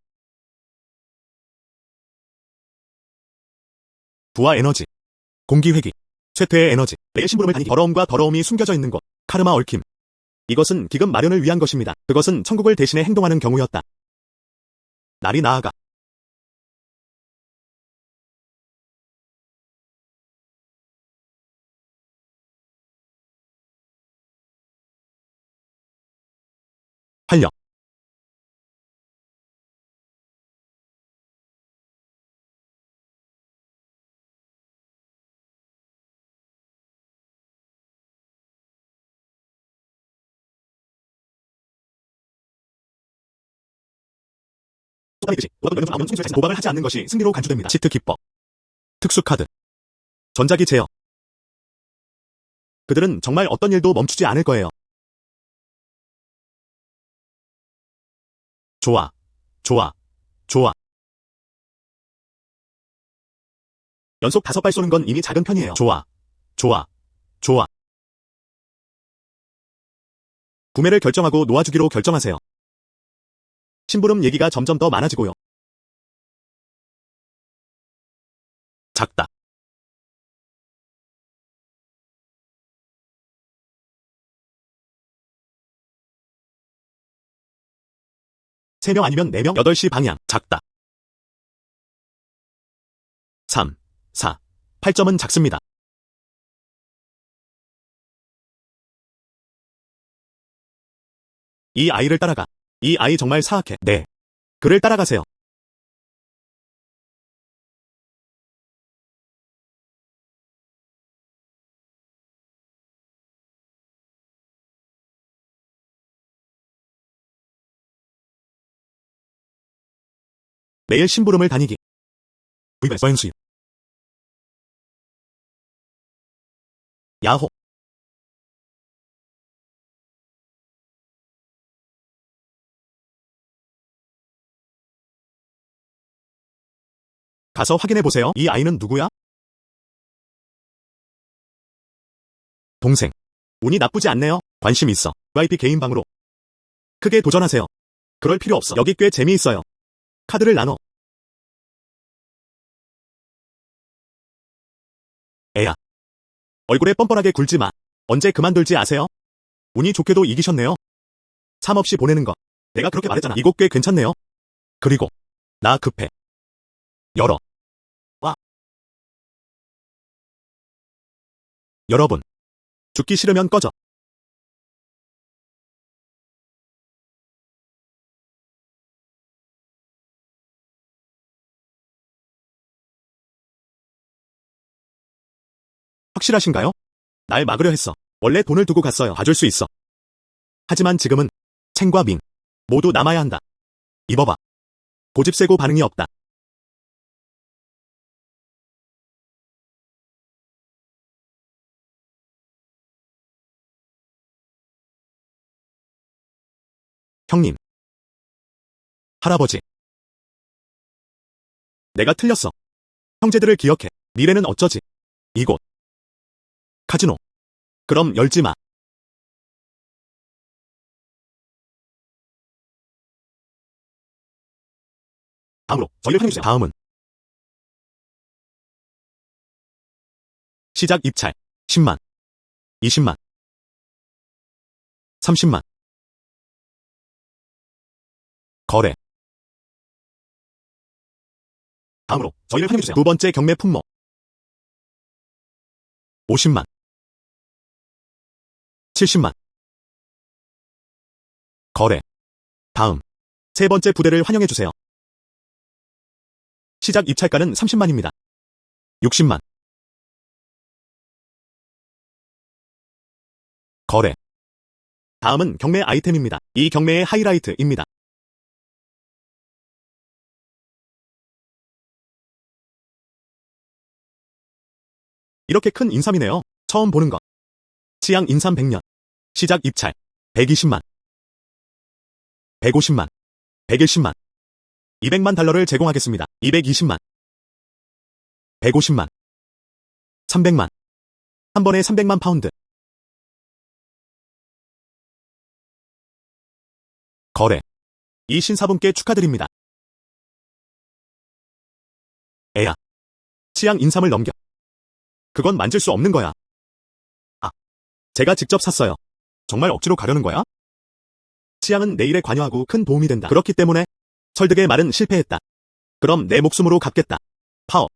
부하 에너지. 공기회기. 쇠퇴의 에너지. 매일 심부름을 다니기. 더러움과 더러움이 숨겨져 있는 곳. 카르마 얽힘. 이것은 기급 마련을 위한 것입니다. 그것은 천국을 대신해 행동하는 경우였다. 날이 나아가. 활력. 도박을 하지 않는 것이 승리로 간주됩니다. 치트 기법. 특수 카드. 전자기 제어. 그들은 정말 어떤 일도 멈추지 않을 거예요. 좋아. 연속 5발 쏘는 건 이미 작은 편이에요. 좋아. 구매를 결정하고 놓아주기로 결정하세요. 심부름 얘기가 점점 더 많아지고요. 작다. 3명 아니면 4명? 8시 방향. 작다. 3, 4, 8점은 작습니다. 이 아이를 따라가. 이 아이 정말 사악해. 네. 그를 따라가세요. 매일 심부름을 다니기. 위배선수입. 야호. 가서 확인해보세요. 이 아이는 누구야? 동생. 운이 나쁘지 않네요. 관심 있어. VIP 개인 방으로. 크게 도전하세요. 그럴 필요 없어. 여기 꽤 재미있어요. 카드를 나눠. 애야. 얼굴에 뻔뻔하게 굴지 마. 언제 그만둘지 아세요? 운이 좋게도 이기셨네요. 삶 없이 보내는 거. 내가 그렇게 말했잖아. 이곳 꽤 괜찮네요. 그리고 나 급해. 열어. 와. 여러분. 죽기 싫으면 꺼져. 확실하신가요? 날 막으려 했어. 원래 돈을 두고 갔어요. 봐줄 수 있어. 하지만 지금은 챙과 밍 모두 남아야 한다. 입어봐. 고집 세고 반응이 없다. 형님. 할아버지. 내가 틀렸어. 형제들을 기억해. 미래는 어쩌지? 이곳. 카지노. 그럼 열지 마. 다음으로 저희를 환영해주세요. 다음은 시작 입찰. 10만. 20만. 30만. 거래. 다음으로 저희를 환영해주세요. 두 번째 경매 품목. 50만. 70만. 거래. 다음. 세 번째 부대를 환영해주세요. 시작 입찰가는 30만입니다. 60만. 거래. 다음은 경매 아이템입니다. 이 경매의 하이라이트입니다. 이렇게 큰 인삼이네요. 처음 보는 것. 치양 인삼 100년. 시작 입찰. 120만. 150만. 110만. 200만 달러를 제공하겠습니다. 220만. 150만. 300만. 한 번에 300만 파운드. 거래. 이 신사분께 축하드립니다. 애야. 치양 인삼을 넘겨. 그건 만질 수 없는 거야. 아, 제가 직접 샀어요. 정말 억지로 가려는 거야? 치양은 내 일에 관여하고 큰 도움이 된다. 그렇기 때문에 설득의 말은 실패했다. 그럼 내 목숨으로 갚겠다. 파워.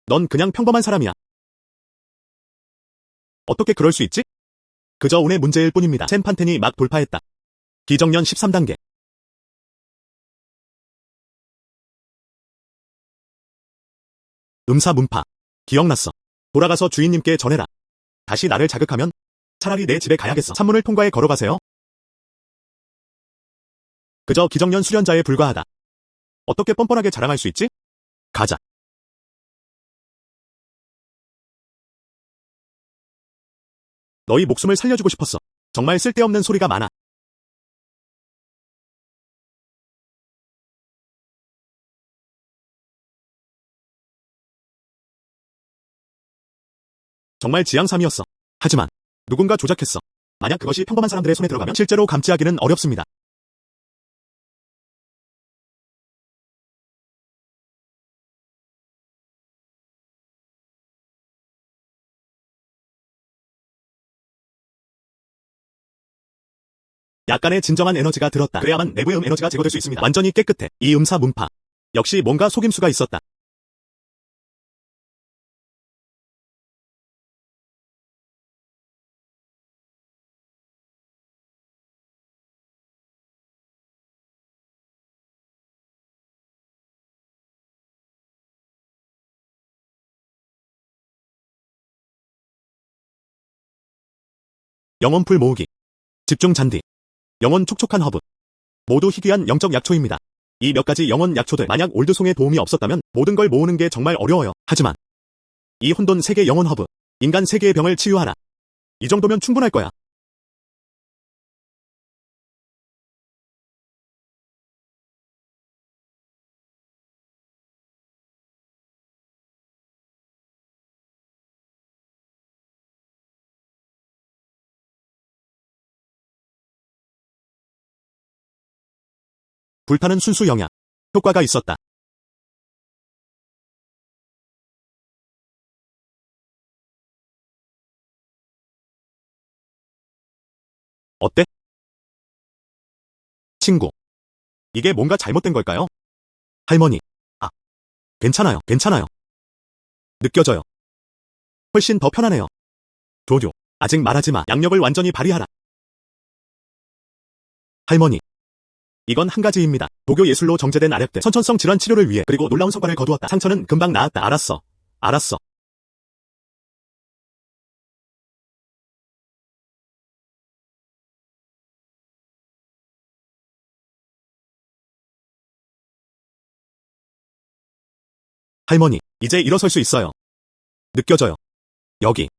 넌 그냥 평범한 사람이야. 어떻게 그럴 수 있지? 그저 운의 문제일 뿐입니다. 샘 판텐이 막 돌파했다. 기정년 13단계. 음사 문파. 기억났어. 돌아가서 주인님께 전해라. 다시 나를 자극하면 차라리 내 집에 가야겠어. 산문을 통과해 걸어가세요. 그저 기정년 수련자에 불과하다. 어떻게 뻔뻔하게 자랑할 수 있지? 가자. 너희 목숨을 살려주고 싶었어. 정말 쓸데없는 소리가 많아. 정말 지향삼이었어. 하지만 누군가 조작했어. 만약 그것이 평범한 사람들의 손에 들어가면 실제로 감지하기는 어렵습니다. 약간의 진정한 에너지가 들었다. 그래야만 내부의 에너지가 제거될 수 있습니다. 완전히 깨끗해. 이 음사 문파. 역시 뭔가 속임수가 있었다. 영혼풀 모으기. 집중 잔디. 영혼 촉촉한 허브. 모두 희귀한 영적 약초입니다. 이 몇 가지 영혼 약초들 만약 올드송의 도움이 없었다면 모든 걸 모으는 게 정말 어려워요. 하지만 이 혼돈 세계 영혼 허브. 인간 세계의 병을 치유하라. 이 정도면 충분할 거야. 불타는 순수 영약. 효과가 있었다. 어때? 친구. 이게 뭔가 잘못된 걸까요? 할머니. 아, 괜찮아요. 괜찮아요. 느껴져요. 훨씬 더 편하네요. 조조. 아직 말하지 마. 양력을 완전히 발휘하라. 할머니. 이건 한 가지입니다. 도교 예술로 정제된 아력들. 선천성 질환 치료를 위해 그리고 놀라운 성과를 거두었다. 상처는 금방 나았다. 알았어. 알았어. 할머니. 이제 일어설 수 있어요. 느껴져요. 여기.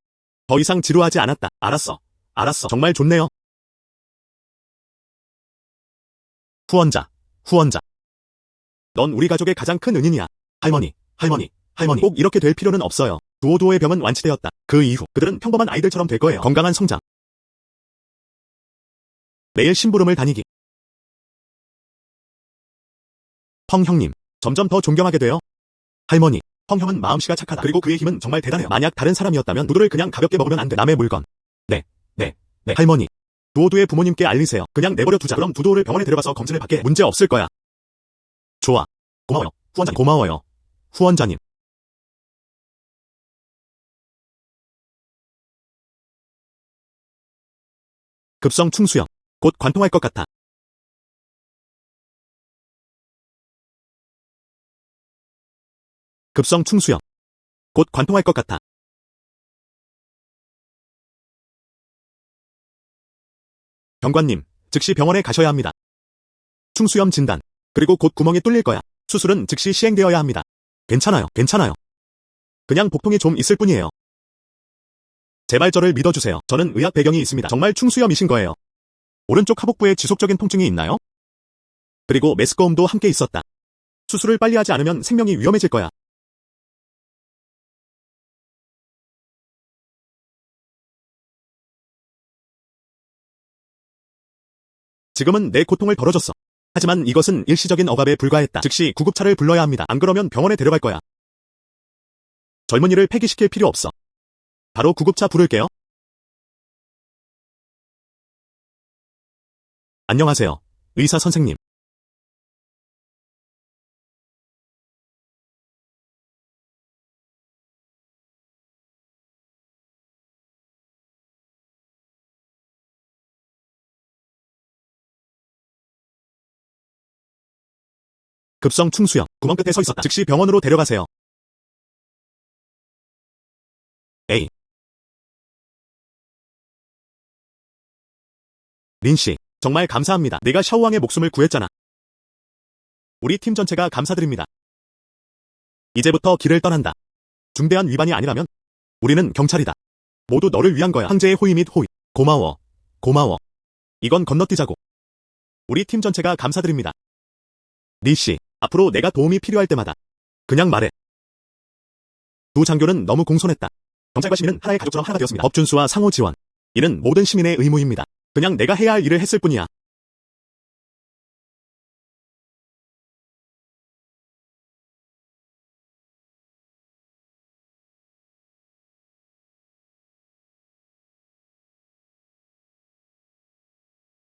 더 이상 지루하지 않았다. 알았어. 알았어. 정말 좋네요. 후원자. 후원자. 넌 우리 가족의 가장 큰 은인이야. 할머니, 할머니, 할머니. 꼭 이렇게 될 필요는 없어요. 두오두오의 병은 완치되었다. 그 이후 그들은 평범한 아이들처럼 될 거예요. 건강한 성장. 매일 심부름을 다니기. 펑 형님. 점점 더 존경하게 돼요. 할머니. 펑 형은 마음씨가 착하다. 그리고 그의 힘은 정말 대단해요. 만약 다른 사람이었다면 두두를 그냥 가볍게 먹으면 안 돼. 남의 물건. 네. 할머니. 두오두의 부모님께 알리세요. 그냥 내버려 두자. 그럼 두두를 병원에 데려가서 검진을 받게. 문제 없을 거야. 좋아. 고마워요. 후원자님. 고마워요. 후원자님. 급성 충수염. 곧 관통할 것 같아. 급성 충수염. 곧 관통할 것 같아. 병관님, 즉시 병원에 가셔야 합니다. 충수염 진단. 그리고 곧 구멍이 뚫릴 거야. 수술은 즉시 시행되어야 합니다. 괜찮아요. 그냥 복통이 좀 있을 뿐이에요. 제발 저를 믿어주세요. 저는 의학 배경이 있습니다. 정말 충수염이신 거예요. 오른쪽 하복부에 지속적인 통증이 있나요? 그리고 메스꺼움도 함께 있었다. 수술을 빨리 하지 않으면 생명이 위험해질 거야. 지금은 내 고통을 덜어줬어. 하지만 이것은 일시적인 억압에 불과했다. 즉시 구급차를 불러야 합니다. 안 그러면 병원에 데려갈 거야. 젊은이를 폐기시킬 필요 없어. 바로 구급차 부를게요. 안녕하세요, 의사 선생님. 급성 충수염. 구멍 끝에 서 있었다. 즉시 병원으로 데려가세요. 에이. 린씨, 정말 감사합니다. 내가 샤오왕의 목숨을 구했잖아. 우리 팀 전체가 감사드립니다. 이제부터 길을 떠난다. 중대한 위반이 아니라면 우리는 경찰이다. 모두 너를 위한 거야. 황제의 호의 및 호의. 고마워. 이건 건너뛰자고. 우리 팀 전체가 감사드립니다. 리씨, 앞으로 내가 도움이 필요할 때마다 그냥 말해. 두 장교는 너무 공손했다. 경찰과 시민은 하나의 가족처럼 하나가 되었습니다. 법 준수와 상호 지원. 이는 모든 시민의 의무입니다. 그냥 내가 해야 할 일을 했을 뿐이야.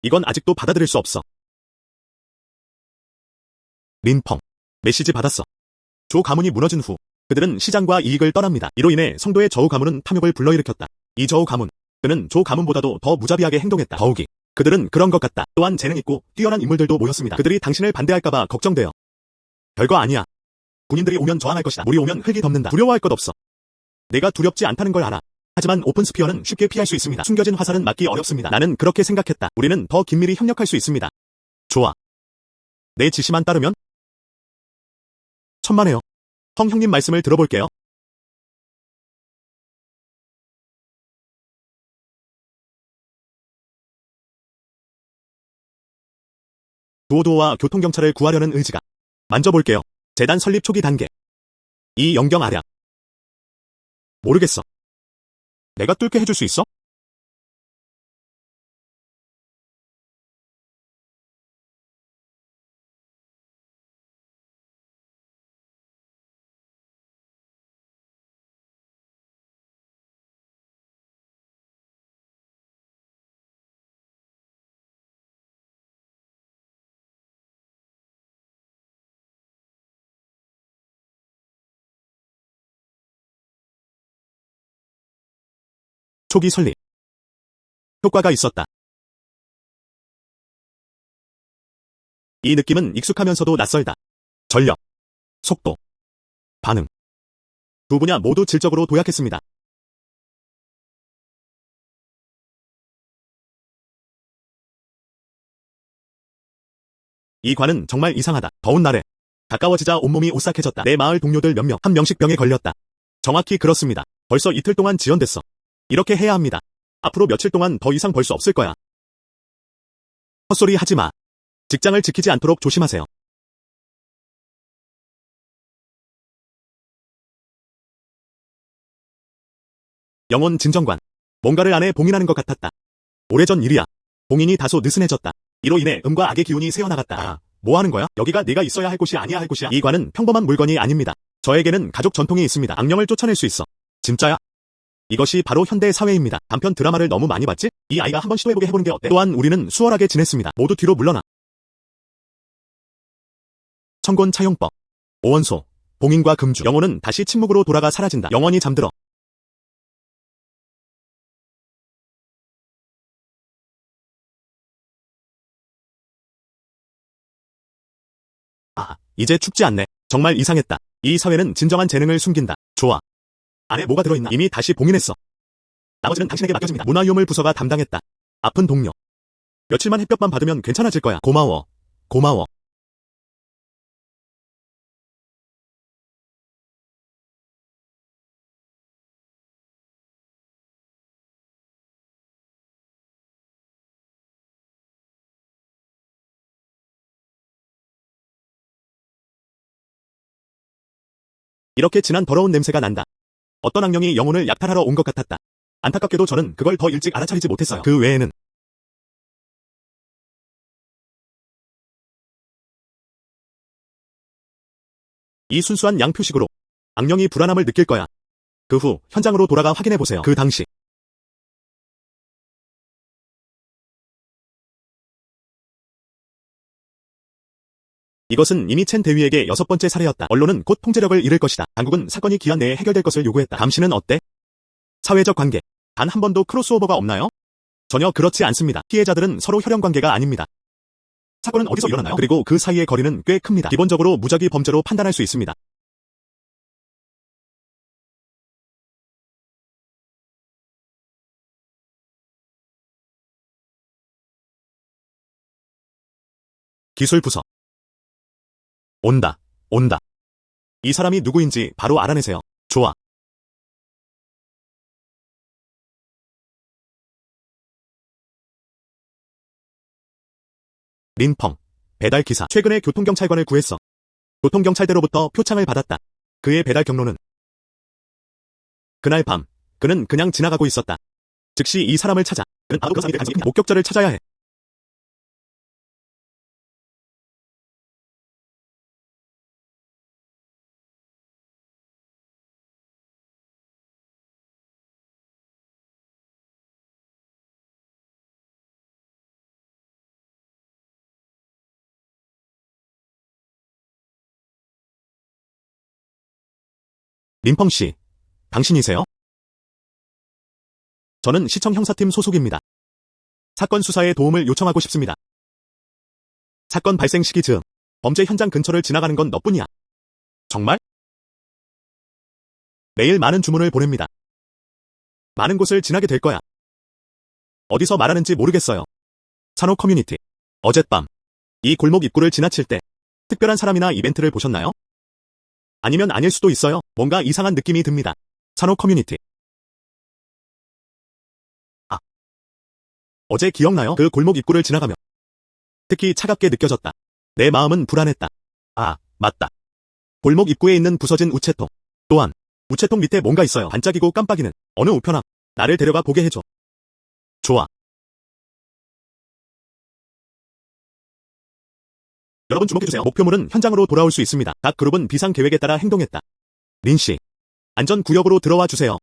이건 아직도 받아들일 수 없어. 린펑. 메시지 받았어. 조 가문이 무너진 후 그들은 시장과 이익을 떠납니다. 이로 인해 성도의 저우 가문은 탐욕을 불러일으켰다. 이 저우 가문. 그는 조 가문보다도 더 무자비하게 행동했다. 더욱이 그들은 그런 것 같다. 또한 재능 있고 뛰어난 인물들도 모였습니다. 그들이 당신을 반대할까봐 걱정돼요. 별거 아니야. 군인들이 오면 저항할 것이다. 물이 오면 흙이 덮는다. 두려워할 것 없어. 내가 두렵지 않다는 걸 알아. 하지만 오픈 스피어는 쉽게 피할 수 있습니다. 숨겨진 화살은 맞기 어렵습니다. 나는 그렇게 생각했다. 우리는 더 긴밀히 협력할 수 있습니다. 좋아. 내 지시만 따르면? 천만에요. 펑 형님 말씀을 들어볼게요. 두오두오와 교통경찰을 구하려는 의지가. 만져볼게요. 재단 설립 초기 단계. 이 영경 아랴. 모르겠어. 내가 뚫게 해줄 수 있어? 초기 설립. 효과가 있었다. 이 느낌은 익숙하면서도 낯설다. 전력, 속도, 반응. 두 분야 모두 질적으로 도약했습니다. 이 관은 정말 이상하다. 더운 날에 가까워지자 온몸이 오싹해졌다. 내 마을 동료들 몇 명, 한 명씩 병에 걸렸다. 정확히 그렇습니다. 벌써 이틀 동안 지연됐어. 이렇게 해야 합니다. 앞으로 며칠 동안 더 이상 벌 수 없을 거야. 헛소리 하지 마. 직장을 지키지 않도록 조심하세요. 영혼 진정관. 뭔가를 안에 봉인하는 것 같았다. 오래전 일이야. 봉인이 다소 느슨해졌다. 이로 인해 음과 악의 기운이 새어나갔다. 뭐 하는 거야? 여기가 내가 있어야 할 곳이 아니야 할 곳이야. 이 관은 평범한 물건이 아닙니다. 저에게는 가족 전통이 있습니다. 악령을 쫓아낼 수 있어. 진짜야? 이것이 바로 현대 사회입니다. 단편 드라마를 너무 많이 봤지? 이 아이가 한번 시도해보게 해보는 게 어때? 또한 우리는 수월하게 지냈습니다. 모두 뒤로 물러나. 천곤 차용법. 오원소. 봉인과 금주. 영혼은 다시 침묵으로 돌아가 사라진다. 영원히 잠들어. 이제 춥지 않네. 정말 이상했다. 이 사회는 진정한 재능을 숨긴다. 좋아. 안에 뭐가 들어있나? 이미 다시 봉인했어. 나머지는 당신에게 맡겨집니다. 문화유물 부서가 담당했다. 아픈 동료. 며칠만 햇볕만 받으면 괜찮아질 거야. 고마워. 고마워. 이렇게 진한 더러운 냄새가 난다. 어떤 악령이 영혼을 약탈하러 온 것 같았다. 안타깝게도 저는 그걸 더 일찍 알아차리지 못했어요. 그 외에는 이 순수한 양 표식으로 악령이 불안함을 느낄 거야. 그 후 현장으로 돌아가 확인해보세요. 그 당시 이것은 이미 첸 대위에게 6번째 살해였다. 언론은 곧 통제력을 잃을 것이다. 당국은 사건이 기한 내에 해결될 것을 요구했다. 당신은 어때? 사회적 관계. 단 한 번도 크로스오버가 없나요? 전혀 그렇지 않습니다. 피해자들은 서로 혈연 관계가 아닙니다. 사건은 어디서 일어나나요? 그리고 그 사이의 거리는 꽤 큽니다. 기본적으로 무작위 범죄로 판단할 수 있습니다. 기술부서. 온다. 온다. 이 사람이 누구인지 바로 알아내세요. 좋아. 린펑. 배달기사. 최근에 교통경찰관을 구했어. 교통경찰대로부터 표창을 받았다. 그의 배달 경로는 그날 밤 그는 그냥 지나가고 있었다. 즉시 이 사람을 찾아. 그는 바로 그 사람이 될 가능성이 있다. 목격자를 찾아야 해. 린펑 씨, 당신이세요? 저는 시청 형사팀 소속입니다. 사건 수사에 도움을 요청하고 싶습니다. 사건 발생 시기 즈음 범죄 현장 근처를 지나가는 건 너뿐이야. 정말? 매일 많은 주문을 보냅니다. 많은 곳을 지나게 될 거야. 어디서 말하는지 모르겠어요. 산호 커뮤니티. 어젯밤 이 골목 입구를 지나칠 때 특별한 사람이나 이벤트를 보셨나요? 아니면 아닐 수도 있어요. 뭔가 이상한 느낌이 듭니다. 산호 커뮤니티. 어제 기억나요? 그 골목 입구를 지나가며 특히 차갑게 느껴졌다. 내 마음은 불안했다. 맞다. 골목 입구에 있는 부서진 우체통. 또한 우체통 밑에 뭔가 있어요. 반짝이고 깜빡이는 어느 우편함. 나를 데려가 보게 해줘. 좋아. 여러분 주목해주세요. 목표물은 현장으로 돌아올 수 있습니다. 각 그룹은 비상 계획에 따라 행동했다. 린씨. 안전구역으로 들어와 주세요.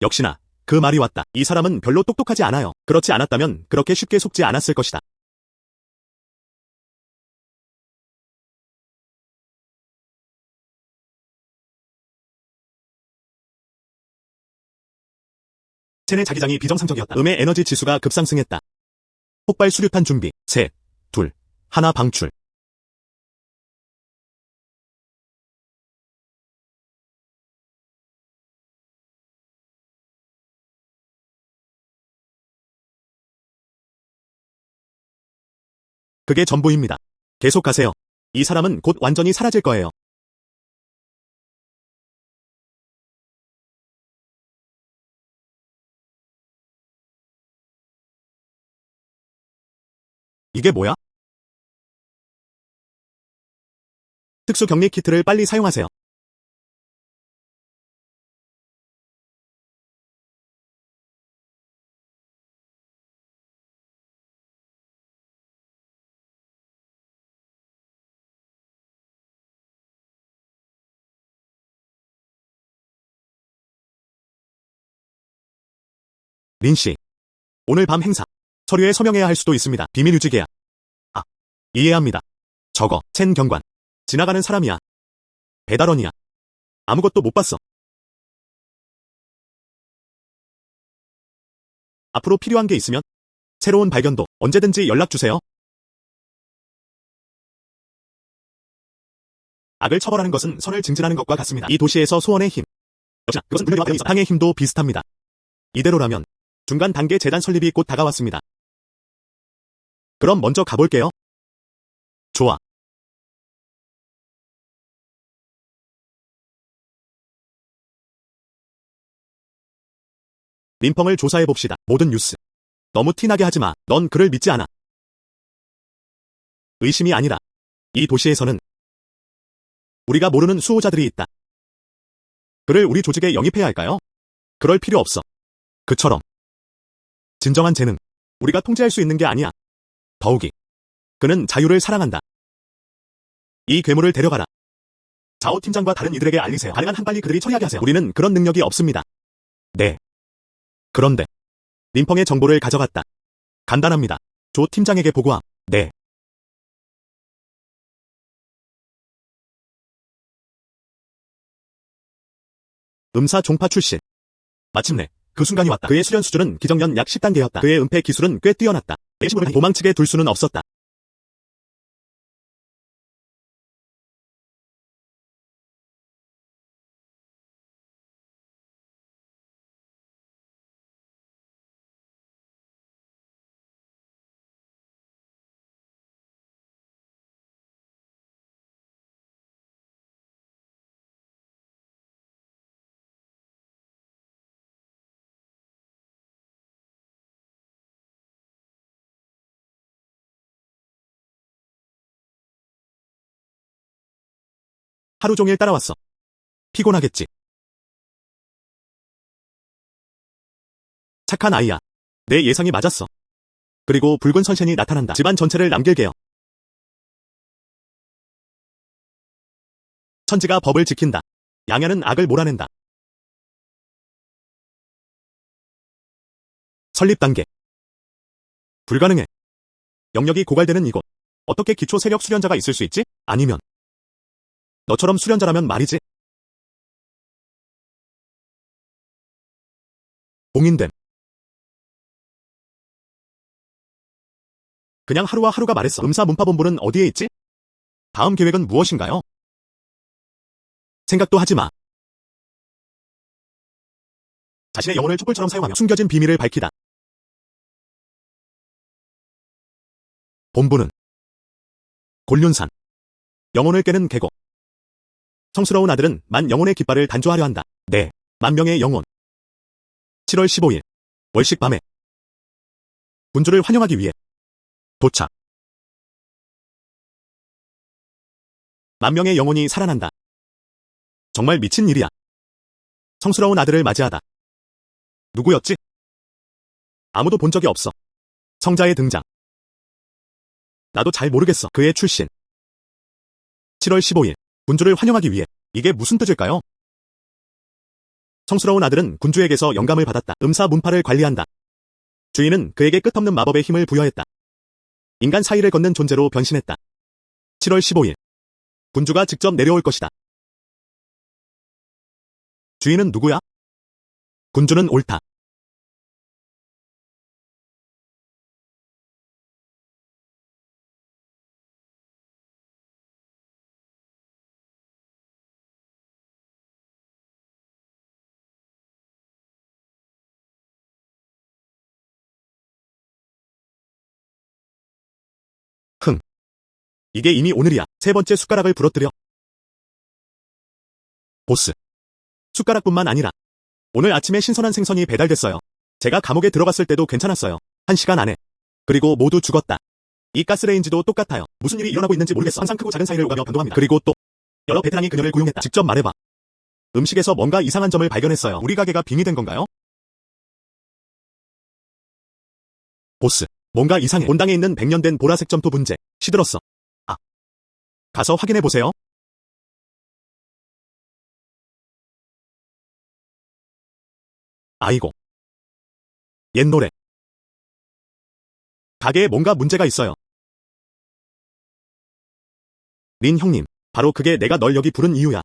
역시나 그 말이 왔다. 이 사람은 별로 똑똑하지 않아요. 그렇지 않았다면 그렇게 쉽게 속지 않았을 것이다. 첸의 자기장이 비정상적이었다. 음의 에너지 지수가 급상승했다. 폭발 수류탄 준비. 3, 2, 1 방출. 그게 전부입니다. 계속하세요. 이 사람은 곧 완전히 사라질 거예요. 이게 뭐야? 특수 격리 키트를 빨리 사용하세요. 린 씨, 오늘 밤 행사. 서류에 서명해야 할 수도 있습니다. 비밀 유지 계약. 아, 이해합니다. 저거, 첸 경관. 지나가는 사람이야. 배달원이야. 아무것도 못 봤어. 앞으로 필요한 게 있으면 새로운 발견도 언제든지 연락 주세요. 악을 처벌하는 것은 선을 증진하는 것과 같습니다. 이 도시에서 소원의 힘. 역시나 그것은 물려와 되어 있어. 땅의 힘도 비슷합니다. 이대로라면 중간 단계 재단 설립이 곧 다가왔습니다. 그럼 먼저 가볼게요. 좋아. 림펑을 조사해봅시다. 모든 뉴스. 너무 티나게 하지 마. 넌 그를 믿지 않아. 의심이 아니라 이 도시에서는 우리가 모르는 수호자들이 있다. 그를 우리 조직에 영입해야 할까요? 그럴 필요 없어. 그처럼 진정한 재능. 우리가 통제할 수 있는 게 아니야. 더욱이 그는 자유를 사랑한다. 이 괴물을 데려가라. 자오 팀장과 다른 이들에게 알리세요. 가능한 한 빨리 그들이 처리하게 하세요. 우리는 그런 능력이 없습니다. 네. 그런데 림펑의 정보를 가져갔다. 간단합니다. 조 팀장에게 보고함. 네. 음사 종파 출신. 마침내 그 순간이 왔다. 그의 수련 수준은 기정년 약 10단계였다. 그의 은폐 기술은 꽤 뛰어났다. 내심을 도망치게 둘 수는 없었다. 하루 종일 따라왔어. 피곤하겠지. 착한 아이야. 내 예상이 맞았어. 그리고 붉은 선신이 나타난다. 집안 전체를 남길게요. 천지가 법을 지킨다. 양야는 악을 몰아낸다. 설립 단계. 불가능해. 영역이 고갈되는 이곳. 어떻게 기초 세력 수련자가 있을 수 있지? 아니면 너처럼 수련자라면 말이지. 봉인됨. 그냥 하루와 하루가 말했어. 음사 문파본부는 어디에 있지? 다음 계획은 무엇인가요? 생각도 하지 마. 자신의 영혼을 촛불처럼 사용하며 숨겨진 비밀을 밝히다. 본부는 곤륜산. 영혼을 깨는 계곡. 성스러운 아들은 만 영혼의 깃발을 단조하려 한다. 네. 만 명의 영혼. 7월 15일. 월식 밤에. 군주를 환영하기 위해. 도착. 만 명의 영혼이 살아난다. 정말 미친 일이야. 성스러운 아들을 맞이하다. 누구였지? 아무도 본 적이 없어. 성자의 등장. 나도 잘 모르겠어. 그의 출신. 7월 15일. 군주를 환영하기 위해. 이게 무슨 뜻일까요? 성스러운 아들은 군주에게서 영감을 받았다. 음사 문파를 관리한다. 주인은 그에게 끝없는 마법의 힘을 부여했다. 인간 사이를 걷는 존재로 변신했다. 7월 15일. 군주가 직접 내려올 것이다. 주인은 누구야? 군주는 옳다. 흥. 이게 이미 오늘이야. 세 번째 숟가락을 부러뜨려. 보스. 숟가락뿐만 아니라 오늘 아침에 신선한 생선이 배달됐어요. 제가 감옥에 들어갔을 때도 괜찮았어요. 1시간 안에. 그리고 모두 죽었다. 이 가스레인지도 똑같아요. 무슨 일이 일어나고 있는지 모르겠어. 항상 크고 작은 사이를 오가며 변동합니다. 그리고 또 여러 베테랑이 그녀를 고용했다. 직접 말해봐. 음식에서 뭔가 이상한 점을 발견했어요. 우리 가게가 빙이 된 건가요? 보스. 뭔가 이상해. 본당에 있는 100년 된 보라색 점토 문제. 시들었어. 아. 가서 확인해보세요. 아이고. 옛 노래. 가게에 뭔가 문제가 있어요. 린 형님. 바로 그게 내가 널 여기 부른 이유야.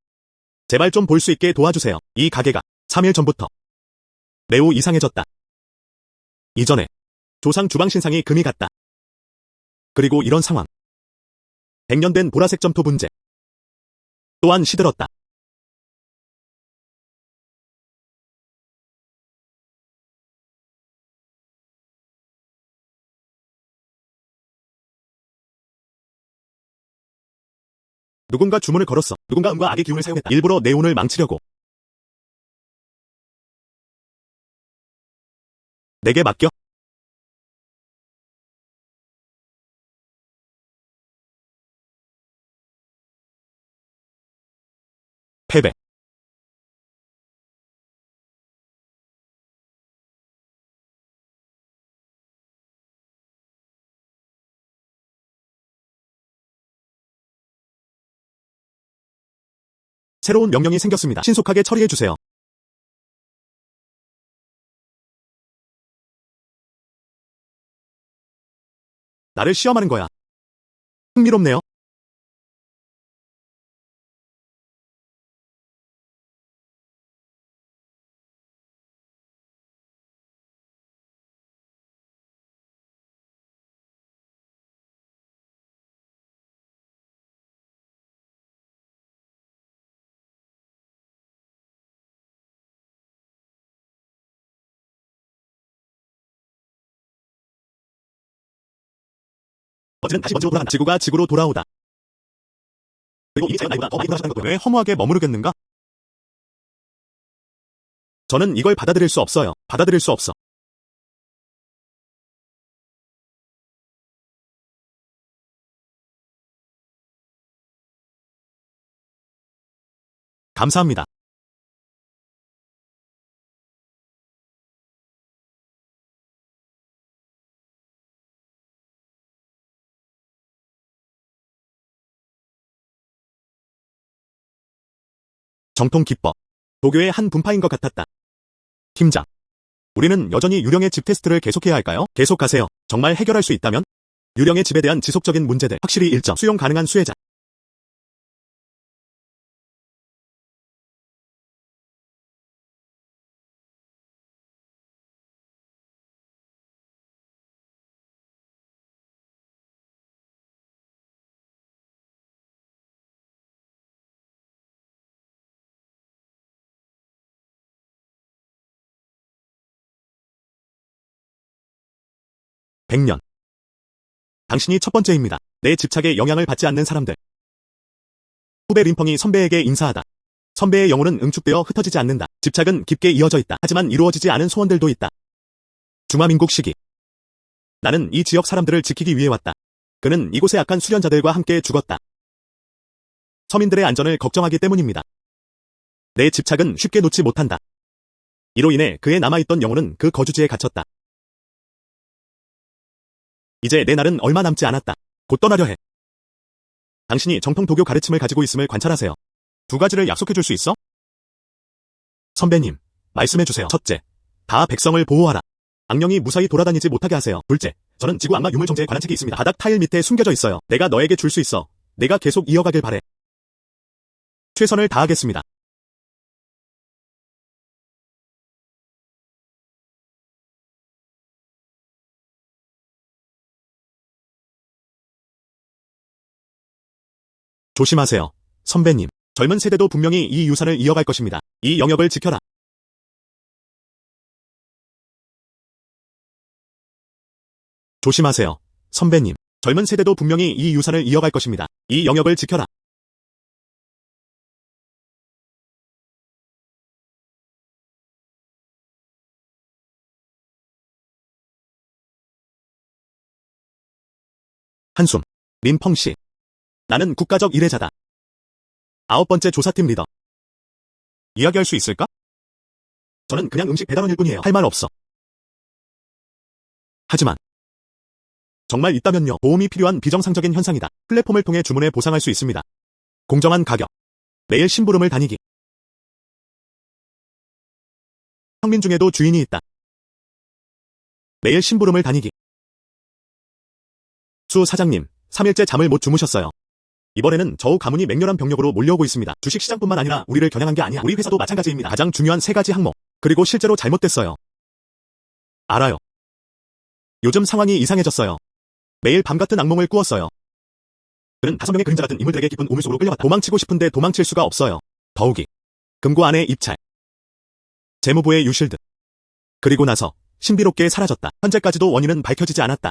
제발 좀 볼 수 있게 도와주세요. 이 가게가 3일 전부터 매우 이상해졌다. 이전에 조상 주방 신상이 금이 갔다. 그리고 이런 상황. 100년 된 보라색 점토 문제. 또한 시들었다. 누군가 주문을 걸었어. 누군가 음과 악의 기운을 사용했다. 일부러 내 운을 망치려고. 내게 맡겨. 패배. 새로운 명령이 생겼습니다. 신속하게 처리해주세요. 나를 시험하는 거야. 흥미롭네요. 먼지는 다시 먼지로 돌아간다. 지구가 지구로 돌아오다. 그리고 이미 자연 나이보다 더 많이 돌아가셨다는 거고요. 왜 허무하게 머무르겠는가? 저는 이걸 받아들일 수 없어요. 받아들일 수 없어. 감사합니다. 정통 기법. 도교의 한 분파인 것 같았다. 팀장. 우리는 여전히 유령의 집 테스트를 계속해야 할까요? 계속하세요. 정말 해결할 수 있다면? 유령의 집에 대한 지속적인 문제들 확실히 일정 수용 가능한 수혜자. 백년. 당신이 첫 번째입니다. 내 집착에 영향을 받지 않는 사람들. 후배 림펑이 선배에게 인사하다. 선배의 영혼은 응축되어 흩어지지 않는다. 집착은 깊게 이어져 있다. 하지만 이루어지지 않은 소원들도 있다. 중화민국 시기. 나는 이 지역 사람들을 지키기 위해 왔다. 그는 이곳의 악한 수련자들과 함께 죽었다. 서민들의 안전을 걱정하기 때문입니다. 내 집착은 쉽게 놓지 못한다. 이로 인해 그의 남아있던 영혼은 그 거주지에 갇혔다. 이제 내 날은 얼마 남지 않았다. 곧 떠나려 해. 당신이 정통 도교 가르침을 가지고 있음을 관찰하세요. 두 가지를 약속해 줄 수 있어? 선배님, 말씀해 주세요. 첫째, 다 백성을 보호하라. 악령이 무사히 돌아다니지 못하게 하세요. 둘째, 저는 지구 악마 유물 정제에 관한 책이 있습니다. 바닥 타일 밑에 숨겨져 있어요. 내가 너에게 줄 수 있어. 내가 계속 이어가길 바래. 최선을 다하겠습니다. 조심하세요, 선배님. 젊은 세대도 분명히 이 유산을 이어갈 것입니다. 이 영역을 지켜라. 조심하세요, 선배님. 젊은 세대도 분명히 이 유산을 이어갈 것입니다. 이 영역을 지켜라. 한숨. 민펑씨. 나는 국가적 일회자다. 9번째 조사팀 리더. 이야기할 수 있을까? 저는 그냥 음식 배달원일 뿐이에요. 할 말 없어. 하지만 정말 있다면요. 도움이 필요한 비정상적인 현상이다. 플랫폼을 통해 주문해 보상할 수 있습니다. 공정한 가격. 매일 심부름을 다니기. 평민 중에도 주인이 있다. 매일 심부름을 다니기. 수 사장님, 3일째 잠을 못 주무셨어요. 이번에는 저우 가문이 맹렬한 병력으로 몰려오고 있습니다. 주식시장뿐만 아니라 우리를 겨냥한 게 아니야. 우리 회사도 마찬가지입니다. 가장 중요한 3가지 항목. 그리고 실제로 잘못됐어요. 알아요. 요즘 상황이 이상해졌어요. 매일 밤같은 악몽을 꾸었어요. 그는 5명의 그림자 같은 인물들에게 깊은 우물 속으로 끌려왔다. 도망치고 싶은데 도망칠 수가 없어요. 더욱이 금고 안에 입찰. 재무부의 유실드. 그리고 나서 신비롭게 사라졌다. 현재까지도 원인은 밝혀지지 않았다.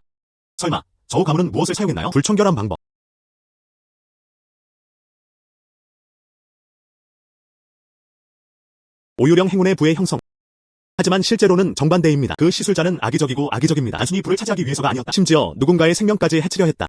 설마 저우 가문은 무엇을 사용했나요? 불청결한 방법. 오유령 행운의 부의 형성. 하지만 실제로는 정반대입니다. 그 시술자는 악의적이고 악의적입니다. 단순히 부를 차지하기 위해서가 아니었다. 심지어 누군가의 생명까지 해치려 했다.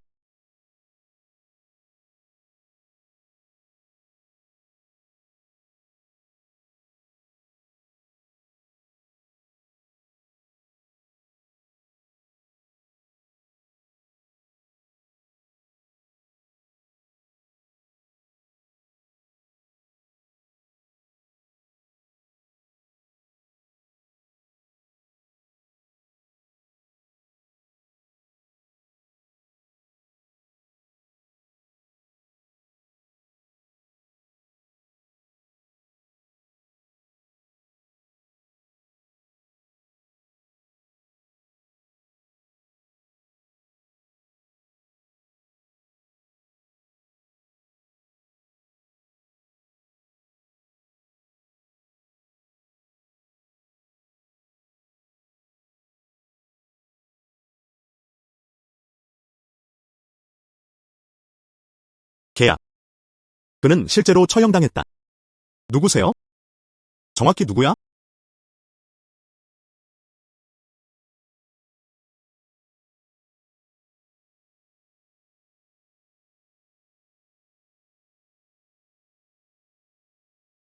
계약. 그는 실제로 처형당했다. 누구세요? 정확히 누구야?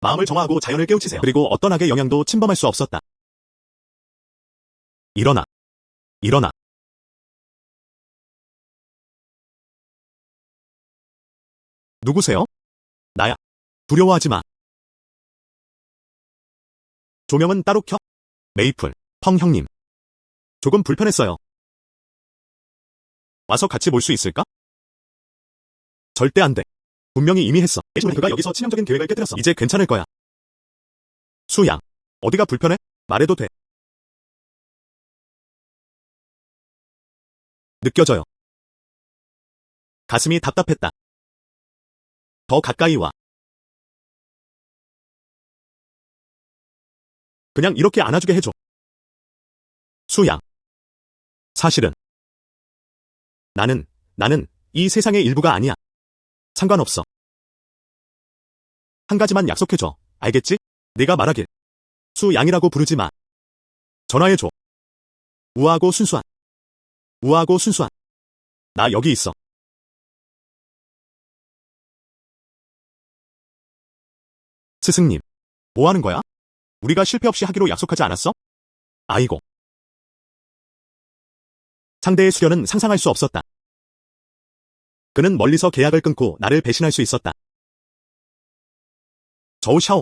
마음을 정화하고 자연을 깨우치세요. 그리고 어떤 악의 영향도 침범할 수 없었다. 일어나. 일어나. 누구세요? 나야. 두려워하지 마. 조명은 따로 켜. 메이플, 펑 형님. 조금 불편했어요. 와서 같이 볼 수 있을까? 절대 안 돼. 분명히 이미 했어. 그가 여기서 치명적인 계획을 깨뜨렸어. 이제 괜찮을 거야. 수양. 어디가 불편해? 말해도 돼. 느껴져요. 가슴이 답답했다. 더 가까이 와. 그냥 이렇게 안아주게 해줘. 수양. 사실은 나는 이 세상의 일부가 아니야. 상관없어. 한 가지만 약속해줘. 알겠지? 네가 말하길. 수양이라고 부르지 마. 전화해줘. 우아하고 순수한. 우아하고 순수한. 나 여기 있어. 스승님. 뭐 하는 거야? 우리가 실패 없이 하기로 약속하지 않았어? 아이고. 상대의 수련은 상상할 수 없었다. 그는 멀리서 계약을 끊고 나를 배신할 수 있었다. 저우 샤오.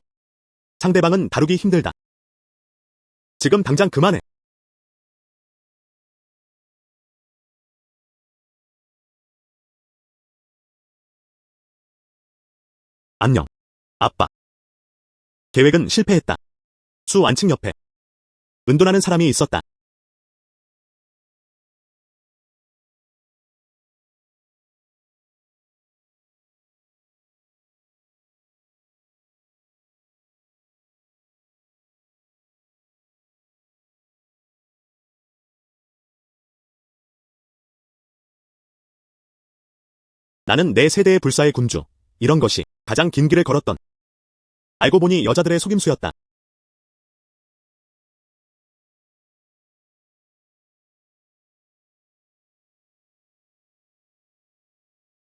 상대방은 다루기 힘들다. 지금 당장 그만해. 안녕. 아빠. 계획은 실패했다. 수 완층 옆에 은둔하는 사람이 있었다. 나는 내 세대의 불사의 군주. 이런 것이 가장 긴 길을 걸었던. 알고 보니 여자들의 속임수였다.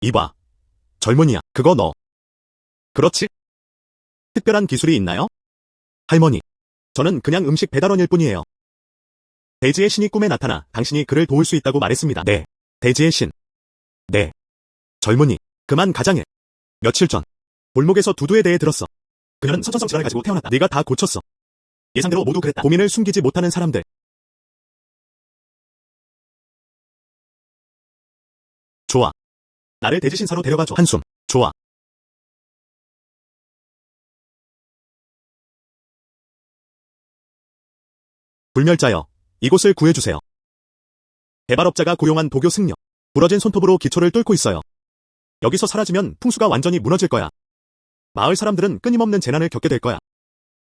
이봐. 젊은이야. 그거 너. 그렇지? 특별한 기술이 있나요? 할머니. 저는 그냥 음식 배달원일 뿐이에요. 대지의 신이 꿈에 나타나 당신이 그를 도울 수 있다고 말했습니다. 네. 대지의 신. 네. 젊은이. 그만 가장해. 며칠 전 골목에서 두두에 대해 들었어. 그녀는 선천성 질환을 가지고 태어났다. 네가 다 고쳤어. 예상대로 모두 그랬다. 고민을 숨기지 못하는 사람들. 좋아. 나를 대지 신사로 데려가줘. 한숨. 좋아. 불멸자여. 이곳을 구해주세요. 개발업자가 고용한 도교 승려. 부러진 손톱으로 기초를 뚫고 있어요. 여기서 사라지면 풍수가 완전히 무너질 거야. 마을 사람들은 끊임없는 재난을 겪게 될 거야.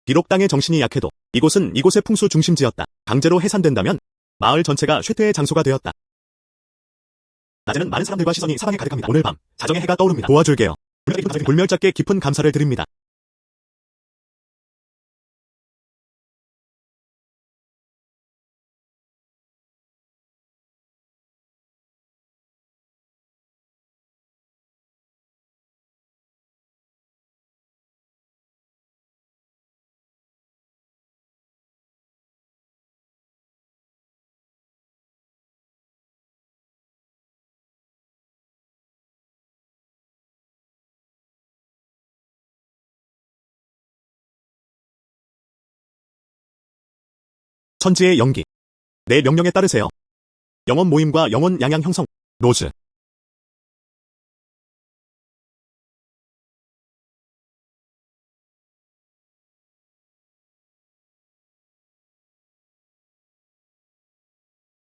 비록 땅의 정신이 약해도 이곳은 이곳의 풍수 중심지였다. 강제로 해산된다면 마을 전체가 쇠퇴의 장소가 되었다. 낮에는 많은 사람들과 시선이 사방에 가득합니다. 오늘 밤 자정의 해가 떠오릅니다. 도와줄게요. 불멸자께 깊은 감사를 드립니다. 천지의 연기. 내 명령에 따르세요. 영혼 모임과 영혼 양양 형성. 로즈.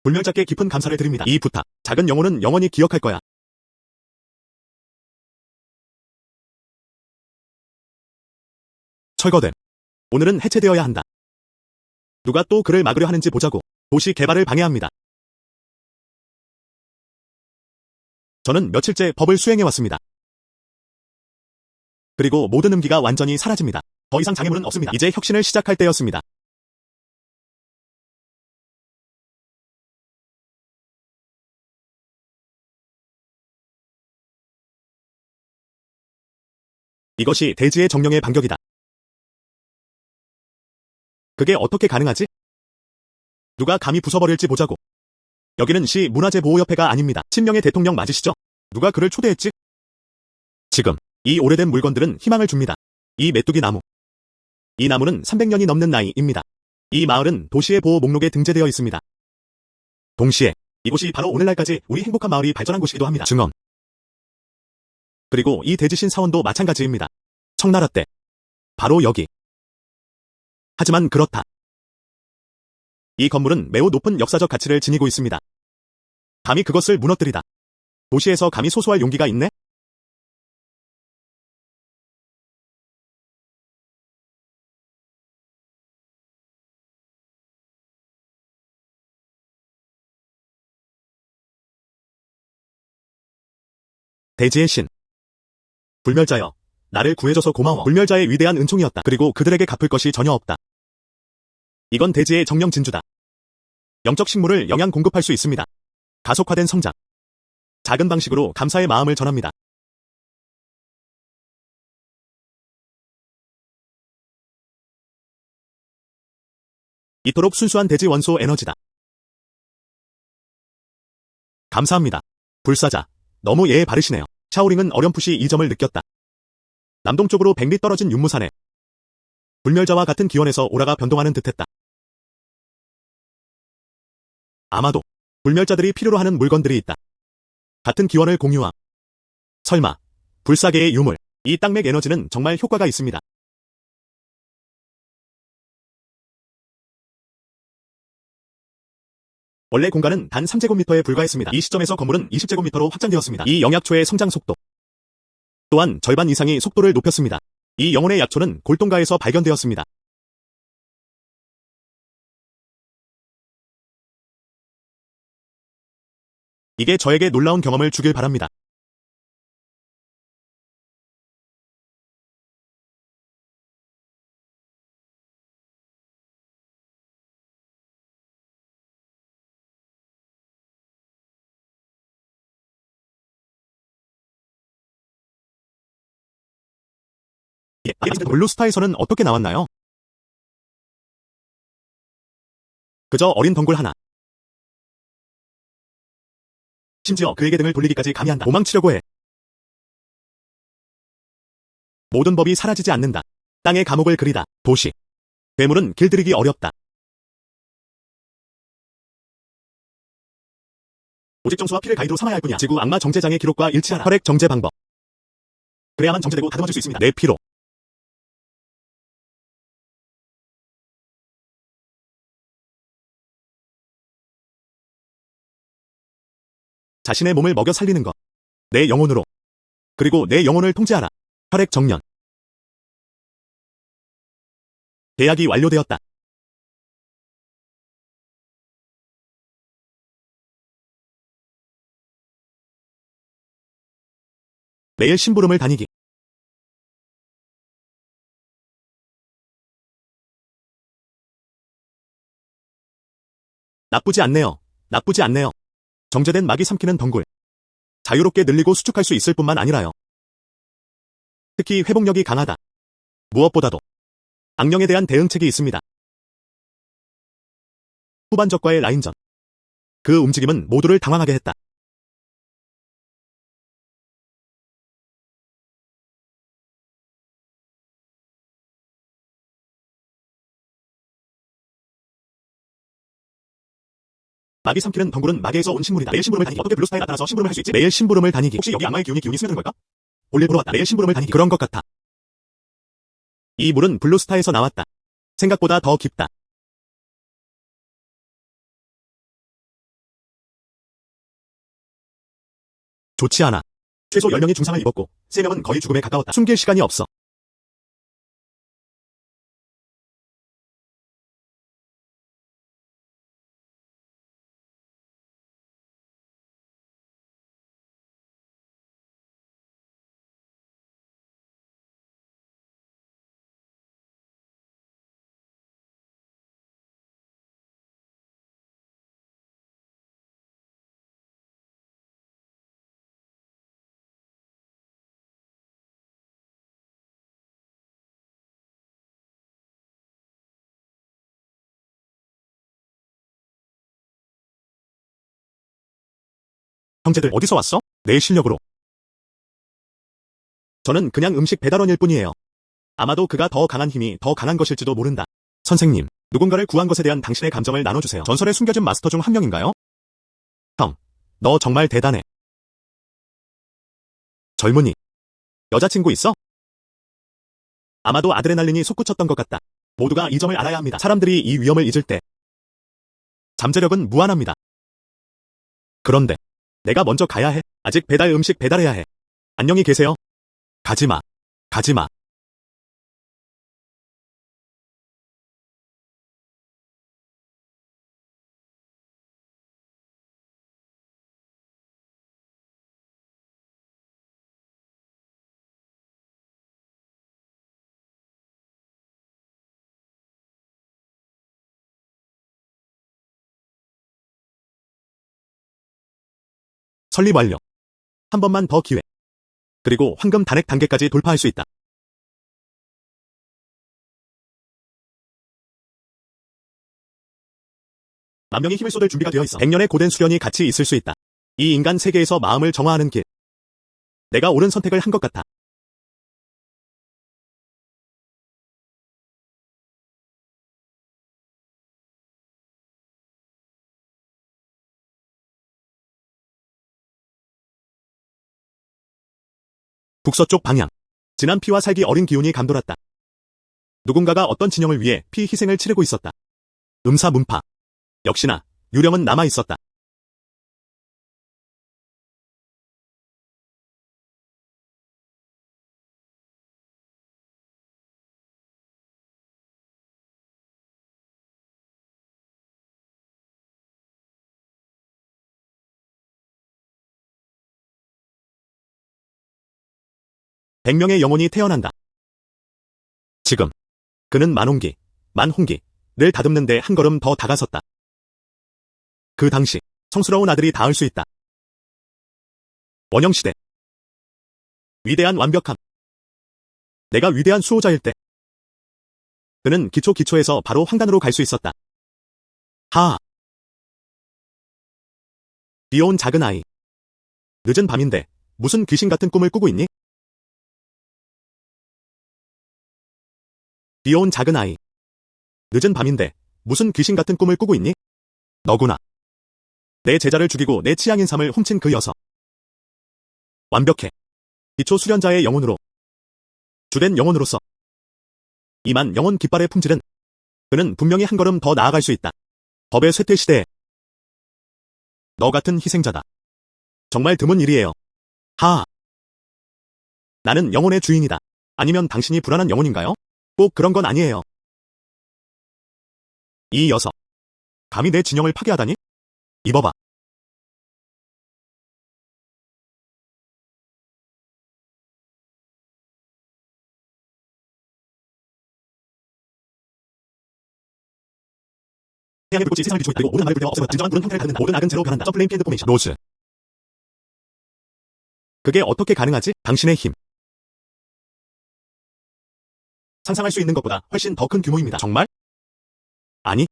불멸자께 깊은 감사를 드립니다. 이 부탁. 작은 영혼은 영원히 기억할 거야. 철거됨. 오늘은 해체되어야 한다. 누가 또 그를 막으려 하는지 보자고. 도시 개발을 방해합니다. 저는 며칠째 법을 수행해왔습니다. 그리고 모든 음기가 완전히 사라집니다. 더 이상 장애물은 없습니다. 이제 혁신을 시작할 때였습니다. 이것이 대지의 정령의 반격이다. 그게 어떻게 가능하지? 누가 감히 부숴버릴지 보자고. 여기는 시 문화재보호협회가 아닙니다. 친명의 대통령 맞으시죠? 누가 그를 초대했지? 지금 이 오래된 물건들은 희망을 줍니다. 이 메뚜기 나무. 이 나무는 300년이 넘는 나이입니다. 이 마을은 도시의 보호 목록에 등재되어 있습니다. 동시에 이곳이 바로 오늘날까지 우리 행복한 마을이 발전한 곳이기도 합니다. 증언. 그리고 이 대지신 사원도 마찬가지입니다. 청나라 때. 바로 여기. 하지만 그렇다. 이 건물은 매우 높은 역사적 가치를 지니고 있습니다. 감히 그것을 무너뜨리다. 도시에서 감히 소소할 용기가 있네? 대지의 신. 불멸자여. 나를 구해줘서 고마워. 불멸자의 위대한 은총이었다. 그리고 그들에게 갚을 것이 전혀 없다. 이건 대지의 정령 진주다. 영적 식물을 영양 공급할 수 있습니다. 가속화된 성장. 작은 방식으로 감사의 마음을 전합니다. 이토록 순수한 대지 원소 에너지다. 감사합니다. 불사자. 너무 예의 바르시네요. 샤오링은 어렴풋이 이 점을 느꼈다. 남동쪽으로 100리 떨어진 윤무산에 불멸자와 같은 기원에서 오라가 변동하는 듯했다. 아마도 불멸자들이 필요로 하는 물건들이 있다. 같은 기원을 공유함. 설마 불사계의 유물. 이 땅맥 에너지는 정말 효과가 있습니다. 원래 공간은 단 3제곱미터에 불과했습니다. 이 시점에서 건물은 20제곱미터로 확장되었습니다. 이 영약초의 성장 속도 또한 절반 이상이 속도를 높였습니다. 이 영혼의 약초는 골동가에서 발견되었습니다. 이게 저에게 놀라운 경험을 주길 바랍니다. 블루스타에서는 어떻게 나왔나요? 그저 어린 덩굴 하나. 심지어 그에게 등을 돌리기까지 감히 한다. 도망치려고 해. 모든 법이 사라지지 않는다. 땅의 감옥을 그리다. 도시. 괴물은 길들이기 어렵다. 오직 정수와 피를 가이드로 삼아야 할 뿐이야. 지구 악마 정제장의 기록과 일치하라. 혈액 정제 방법. 그래야만 정제되고 다듬어질 수 있습니다. 내 피로. 자신의 몸을 먹여 살리는 것. 내 영혼으로. 그리고 내 영혼을 통제하라. 혈액 정년. 계약이 완료되었다. 매일 심부름을 다니기. 나쁘지 않네요. 나쁘지 않네요. 정제된 막이 삼키는 덩굴. 자유롭게 늘리고 수축할 수 있을 뿐만 아니라요. 특히 회복력이 강하다. 무엇보다도 악령에 대한 대응책이 있습니다. 후반적과의 라인전. 그 움직임은 모두를 당황하게 했다. 막이 삼키는 덩굴은 마계에서 온 식물이다. 매일 심부름을 다니기. 어떻게 블루스타에 나타나서 심부름을 할 수 있지? 매일 심부름을 다니기. 혹시 여기 악마의 기운이 스며드는 걸까? 볼일 보러 왔다. 매일 심부름을 다니기. 그런 것 같아. 이 물은 블루스타에서 나왔다. 생각보다 더 깊다. 좋지 않아. 최소 10명이 중상을 입었고 3명은 거의 죽음에 가까웠다. 숨길 시간이 없어. 형제들 어디서 왔어? 내 실력으로. 저는 그냥 음식 배달원일 뿐이에요. 아마도 그가 더 강한 힘이 더 강한 것일지도 모른다. 선생님, 누군가를 구한 것에 대한 당신의 감정을 나눠주세요. 전설에 숨겨진 마스터 중 한 명인가요? 형, 너 정말 대단해. 젊은이. 여자친구 있어? 아마도 아드레날린이 솟구쳤던 것 같다. 모두가 이 점을 알아야 합니다. 사람들이 이 위험을 잊을 때 잠재력은 무한합니다. 그런데 내가 먼저 가야 해. 아직 배달 음식 배달해야 해. 안녕히 계세요. 가지마. 가지마. 설립 완료. 한 번만 더 기회. 그리고 황금 단핵 단계까지 돌파할 수 있다. 만명의 힘을 쏟을 준비가 되어 있어. 100년의 고된 수련이 같이 있을 수 있다. 이 인간 세계에서 마음을 정화하는 길. 내가 옳은 선택을 한 것 같아. 북서쪽 방향. 진한 피와 살기 어린 기운이 감돌았다. 누군가가 어떤 진영을 위해 피 희생을 치르고 있었다. 음사문파. 역시나 유령은 남아 있었다. 백명의 영혼이 태어난다. 지금 그는 만홍기, 만홍기를 다듬는데 한 걸음 더 다가섰다. 그 당시 성스러운 아들이 닿을 수 있다. 원형시대. 위대한 완벽함. 내가 위대한 수호자일 때. 그는 기초에서 바로 황단으로 갈 수 있었다. 하하. 귀여운 작은 아이. 늦은 밤인데 무슨 귀신 같은 꿈을 꾸고 있니? 귀여운 작은 아이. 늦은 밤인데 무슨 귀신 같은 꿈을 꾸고 있니? 너구나. 내 제자를 죽이고 내 치양인 삶을 훔친 그 녀석. 완벽해. 기초 수련자의 영혼으로. 주된 영혼으로서. 이만 영혼 깃발의 품질은 그는 분명히 한 걸음 더 나아갈 수 있다. 법의 쇠퇴 시대에 너 같은 희생자다. 정말 드문 일이에요. 하하. 나는 영혼의 주인이다. 아니면 당신이 불안한 영혼인가요? 꼭 그런 건 아니에요. 이 녀석. 감히 내 진영을 파괴하다니? 입어봐. 태양의 불꽃이 세상을 비추고 있고 모든 말을 불태워 없애고 진정한 불은 형태를 갖는 모든 악은 제로 변한다. 점플레인 필드 포메이션. 로즈. 그게 어떻게 가능하지? 당신의 힘. 상상할 수 있는 것보다 훨씬 더 큰 규모입니다. 정말? 아니.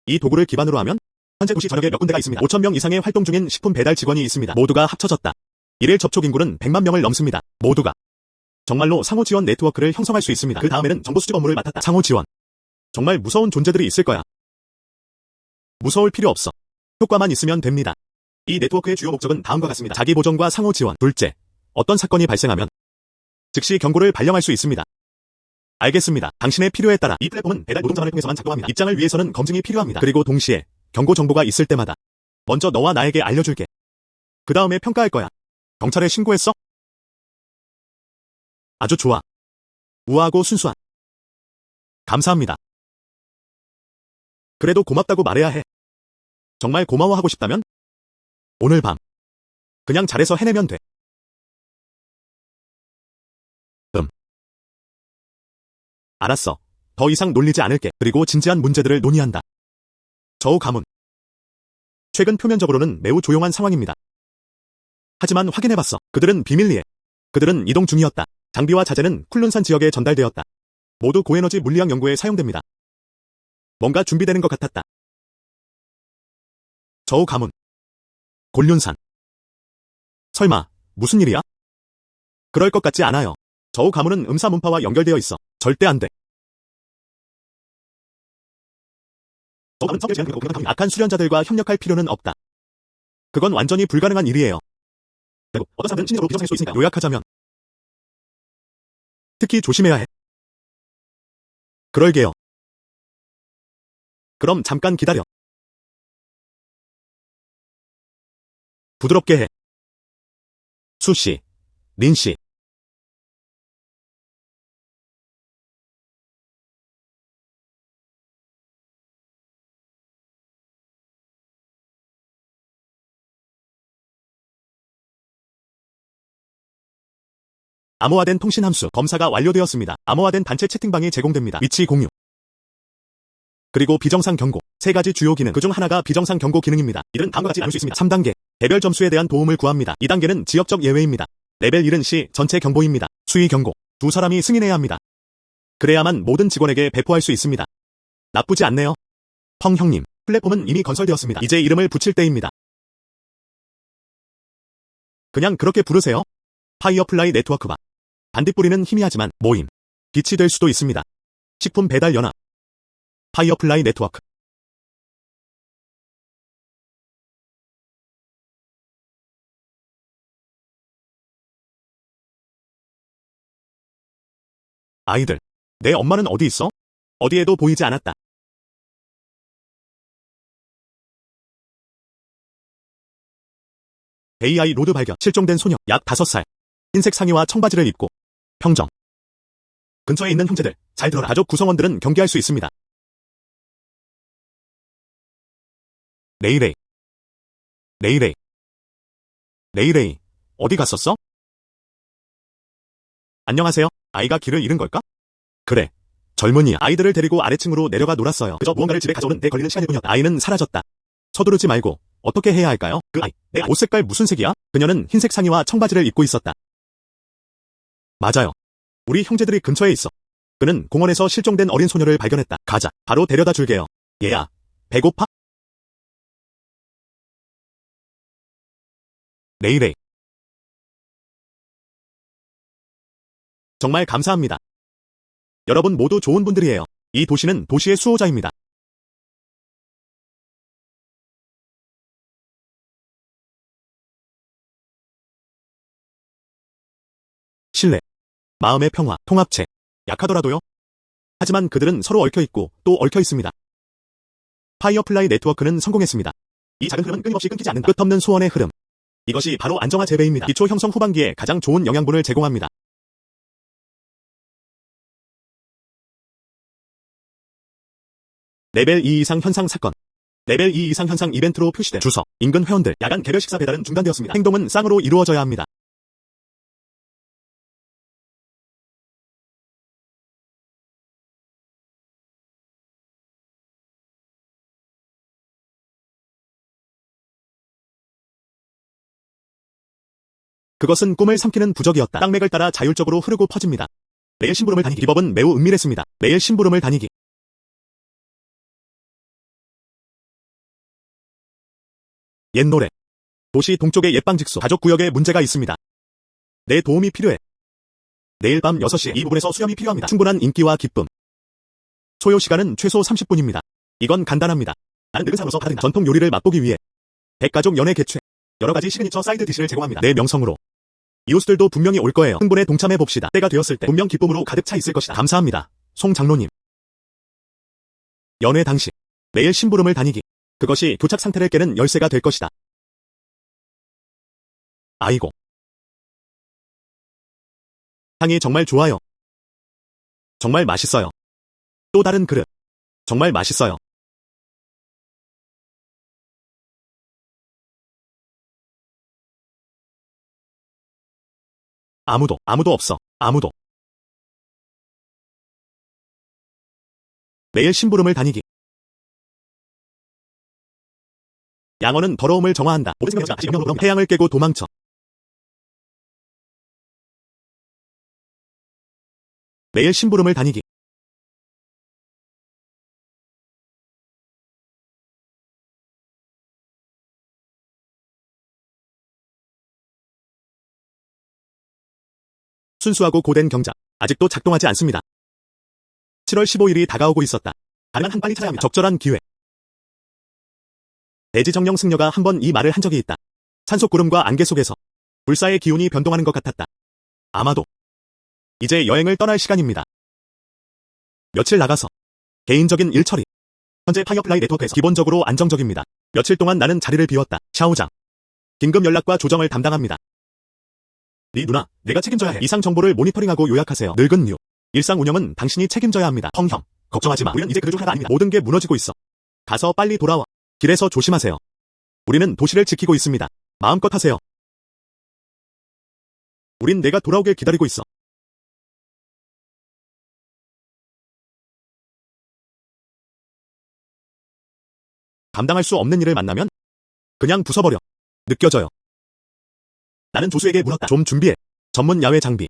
이 도구를 기반으로 하면 현재 도시 전역에 몇 군데가 있습니다. 5,000명 이상의 활동 중인 식품 배달 직원이 있습니다. 모두가 합쳐졌다. 일일 접촉 인구는 100만 명을 넘습니다. 모두가 정말로 상호 지원 네트워크를 형성할 수 있습니다. 그 다음에는 정보 수집 업무를 맡았다. 상호 지원. 정말 무서운 존재들이 있을 거야. 무서울 필요 없어. 효과만 있으면 됩니다. 이 네트워크의 주요 목적은 다음과 같습니다. 자기 보전과 상호 지원. 둘째, 어떤 사건이 발생하면 즉시 경고를 발령할 수 있습니다. 알겠습니다. 당신의 필요에 따라 이 플랫폼은 배달 노동자만을 통해서만 작동합니다. 입장을 위해서는 검증이 필요합니다. 그리고 동시에 경고 정보가 있을 때마다 먼저 너와 나에게 알려줄게. 그 다음에 평가할 거야. 경찰에 신고했어? 아주 좋아. 우아하고 순수한. 감사합니다. 그래도 고맙다고 말해야 해. 정말 고마워하고 싶다면? 오늘 밤. 그냥 잘해서 해내면 돼. 알았어. 더 이상 놀리지 않을게. 그리고 진지한 문제들을 논의한다. 저우 가문. 최근 표면적으로는 매우 조용한 상황입니다. 하지만 확인해봤어. 그들은 비밀리에. 그들은 이동 중이었다. 장비와 자재는 쿨룬산 지역에 전달되었다. 모두 고에너지 물리학 연구에 사용됩니다. 뭔가 준비되는 것 같았다. 저우 가문. 곤륜산. 설마 무슨 일이야? 그럴 것 같지 않아요. 저우 가문은 음사 문파와 연결되어 있어. 절대 안 돼. 저우 가문은 성질 제한 그리고 공격합니다. 악한 수련자들과 협력할 필요는 없다. 그건 완전히 불가능한 일이에요. 그리고 어떤 사람들은 심리적으로 비정상일 수 있으니까. 요약하자면 특히 조심해야 해. 그럴게요. 그럼 잠깐 기다려. 부드럽게 해. 수씨, 린씨. 암호화된 통신 함수 검사가 완료되었습니다. 암호화된 단체 채팅방이 제공됩니다. 위치 공유. 그리고 비정상 경고. 세 가지 주요 기능. 그중 하나가 비정상 경고 기능입니다. 이는 다음과 같이 나눌 수 있습니다. 3단계. 개별 점수에 대한 도움을 구합니다. 2단계는 지역적 예외입니다. 레벨 1은 시 전체 경보입니다. 수위 경고. 두 사람이 승인해야 합니다. 그래야만 모든 직원에게 배포할 수 있습니다. 나쁘지 않네요. 펑 형님. 플랫폼은 이미 건설되었습니다. 이제 이름을 붙일 때입니다. 그냥 그렇게 부르세요. 파이어플라이 네트워크바. 반딧불이는 희미하지만 모임. 빛이 될 수도 있습니다. 식품 배달 연합. 파이어플라이 네트워크. 아이들. 내 엄마는 어디 있어? 어디에도 보이지 않았다. AI 로드 발견. 실종된 소녀. 약 5살. 흰색 상의와 청바지를 입고. 평정. 근처에 있는 형제들. 잘 들어라. 가족 구성원들은 경계할 수 있습니다. 레이레이. 레이레이. 레이레이. 어디 갔었어? 안녕하세요. 아이가 길을 잃은 걸까? 그래. 젊은이야. 아이들을 데리고 아래층으로 내려가 놀았어요. 그저 무언가를 집에 가져오는 데 걸리는 시간일 뿐이었다. 아이는 사라졌다. 서두르지 말고 어떻게 해야 할까요? 내 옷 색깔 무슨 색이야? 그녀는 흰색 상의와 청바지를 입고 있었다. 맞아요. 우리 형제들이 근처에 있어. 그는 공원에서 실종된 어린 소녀를 발견했다. 가자. 바로 데려다 줄게요. 얘야, 배고파? 내일에. 정말 감사합니다. 여러분 모두 좋은 분들이에요. 이 도시는 도시의 수호자입니다. 신뢰, 마음의 평화, 통합체. 약하더라도요. 하지만 그들은 서로 얽혀있고 또 얽혀있습니다. 파이어플라이 네트워크는 성공했습니다. 이 작은 흐름은 끊임없이 끊기지 않는다. 끝없는 소원의 흐름. 이것이 바로 안정화 재배입니다. 기초 형성 후반기에 가장 좋은 영양분을 제공합니다. 레벨 2 이상 현상 사건. 레벨 2 이상 현상 이벤트로 표시된 주소, 인근 회원들, 야간 개별 식사 배달은 중단되었습니다. 행동은 쌍으로 이루어져야 합니다. 그것은 꿈을 삼키는 부적이었다. 땅맥을 따라 자율적으로 흐르고 퍼집니다. 매일 심부름을 다니기. 비법은 매우 은밀했습니다. 매일 심부름을 다니기. 옛 노래. 도시 동쪽의 옛방 직소. 가족 구역에 문제가 있습니다. 내 도움이 필요해. 내일 밤 6시에 이 부분에서 수염이 필요합니다. 충분한 인기와 기쁨. 소요 시간은 최소 30분입니다. 이건 간단합니다. 나는 늙은 사람으로서 다른 전통 요리를 맛보기 위해 백가족 연애 개최. 여러 가지 시그니처 사이드 디시를 제공합니다. 내 명성으로. 이웃들도 분명히 올 거예요. 흥분에 동참해 봅시다. 때가 되었을 때 분명 기쁨으로 가득 차 있을 것이다. 감사합니다. 송 장로님. 연애 당시 매일 심부름을 다니기. 그것이 교착 상태를 깨는 열쇠가 될 것이다. 아이고. 향이 정말 좋아요. 정말 맛있어요. 또 다른 그릇. 정말 맛있어요. 아무도 없어. 아무도. 매일 심부름을 다니기. 양어는 더러움을 정화한다. 태양을 깨고 도망쳐. 매일 심부름을 다니기. 순수하고 고된 경작. 아직도 작동하지 않습니다. 7월 15일이 다가오고 있었다. 가능한 한 빨리 찾아야 합니다. 적절한 기회. 대지정령 승려가 한 번 이 말을 한 적이 있다. 산속구름과 안개 속에서 불사의 기운이 변동하는 것 같았다. 아마도 이제 여행을 떠날 시간입니다. 며칠 나가서 개인적인 일 처리. 현재 파이어플라이 네트워크에서 기본적으로 안정적입니다. 며칠 동안 나는 자리를 비웠다. 샤오장. 긴급 연락과 조정을 담당합니다. 네 누나, 내가 책임져야 해. 이상 정보를 모니터링하고 요약하세요. 늙은 류. 일상 운영은 당신이 책임져야 합니다. 형, 걱정하지 마. 우리는 이제 그중 하나가 아닙니다. 모든 게 무너지고 있어. 가서 빨리 돌아와. 길에서 조심하세요. 우리는 도시를 지키고 있습니다. 마음껏 하세요. 우린 내가 돌아오길 기다리고 있어. 감당할 수 없는 일을 만나면 그냥 부숴버려. 느껴져요. 나는 조수에게 물었다. 좀 준비해. 전문 야외 장비.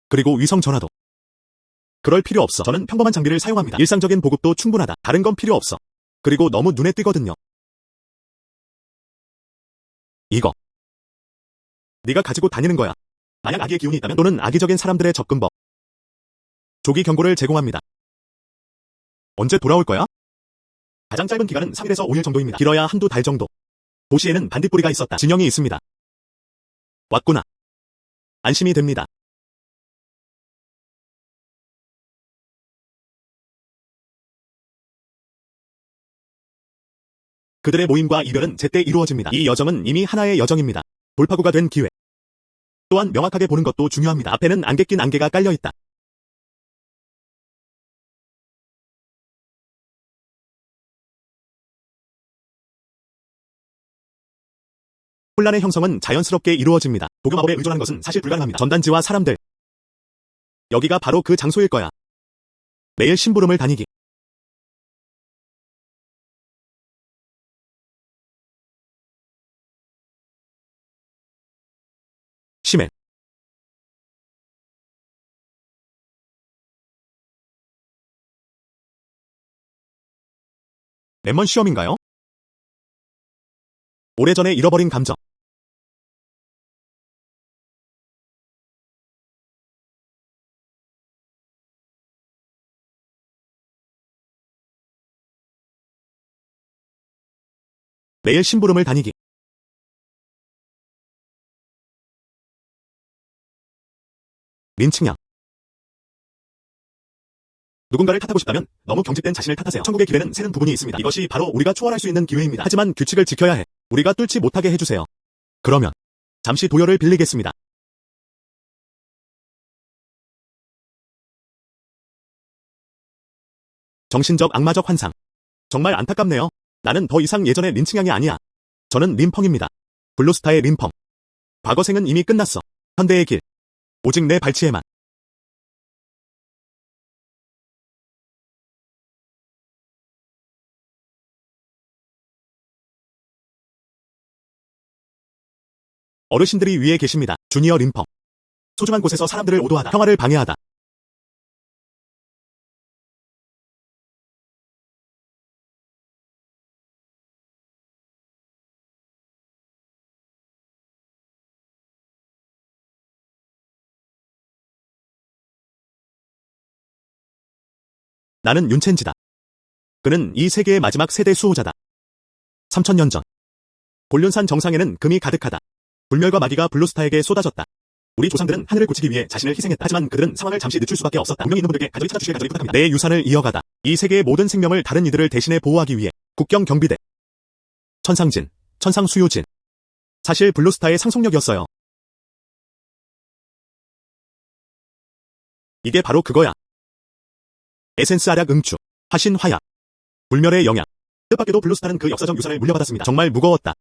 그리고 위성 전화도. 그럴 필요 없어. 저는 평범한 장비를 사용합니다. 일상적인 보급도 충분하다. 다른 건 필요 없어. 그리고 너무 눈에 띄거든요. 이거. 네가 가지고 다니는 거야. 만약 악의 기운이 있다면 또는 악의적인 사람들의 접근법. 조기 경고를 제공합니다. 언제 돌아올 거야? 가장 짧은 기간은 3일에서 5일 정도입니다. 길어야 한두 달 정도. 도시에는 반딧불이가 있었다. 진영이 있습니다. 왔구나. 안심이 됩니다. 그들의 모임과 이별은 제때 이루어집니다. 이 여정은 이미 하나의 여정입니다. 돌파구가 된 기회. 또한 명확하게 보는 것도 중요합니다. 앞에는 안개 낀 안개가 깔려있다. 혼란의 형성은 자연스럽게 이루어집니다. 도교 마법에 의존하는 것은 사실 불가능합니다. 전단지와 사람들. 여기가 바로 그 장소일 거야. 매일 심부름을 다니기. 랩먼 시험인가요? 오래전에 잃어버린 감정. 매일 심부름을 다니기. 린칭양. 누군가를 탓하고 싶다면 너무 경직된 자신을 탓하세요. 천국의 길에는 새는 부분이 있습니다. 이것이 바로 우리가 초월할 수 있는 기회입니다. 하지만 규칙을 지켜야 해. 우리가 뚫지 못하게 해주세요. 그러면 잠시 도열을 빌리겠습니다. 정신적 악마적 환상. 정말 안타깝네요. 나는 더 이상 예전의 린칭양이 아니야. 저는 림펑입니다. 블루스타의 림펑. 과거생은 이미 끝났어. 현대의 길. 오직 내 발치에만. 어르신들이 위에 계십니다. 주니어 림펑. 소중한 곳에서 사람들을 오도하다. 평화를 방해하다. 나는 윤첸지다. 그는 이 세계의 마지막 세대 수호자다. 3000년 전. 곤륜산 정상에는 금이 가득하다. 불멸과 마귀가 블루스타에게 쏟아졌다. 우리 조상들은 하늘을 고치기 위해 자신을 희생했다. 하지만 그들은 상황을 잠시 늦출 수밖에 없었다. 운명이 있는 분들께 간절히 찾아주시길 간절히 부탁합니다. 내 유산을 이어가다. 이 세계의 모든 생명을 다른 이들을 대신해 보호하기 위해. 국경 경비대. 천상진, 천상수요진. 사실 블루스타의 상속력이었어요. 이게 바로 그거야. 에센스 알약 응추, 화신 화약, 불멸의 영약. 뜻밖에도 블루스타는 그 역사적 유산을 물려받았습니다. 정말 무거웠다.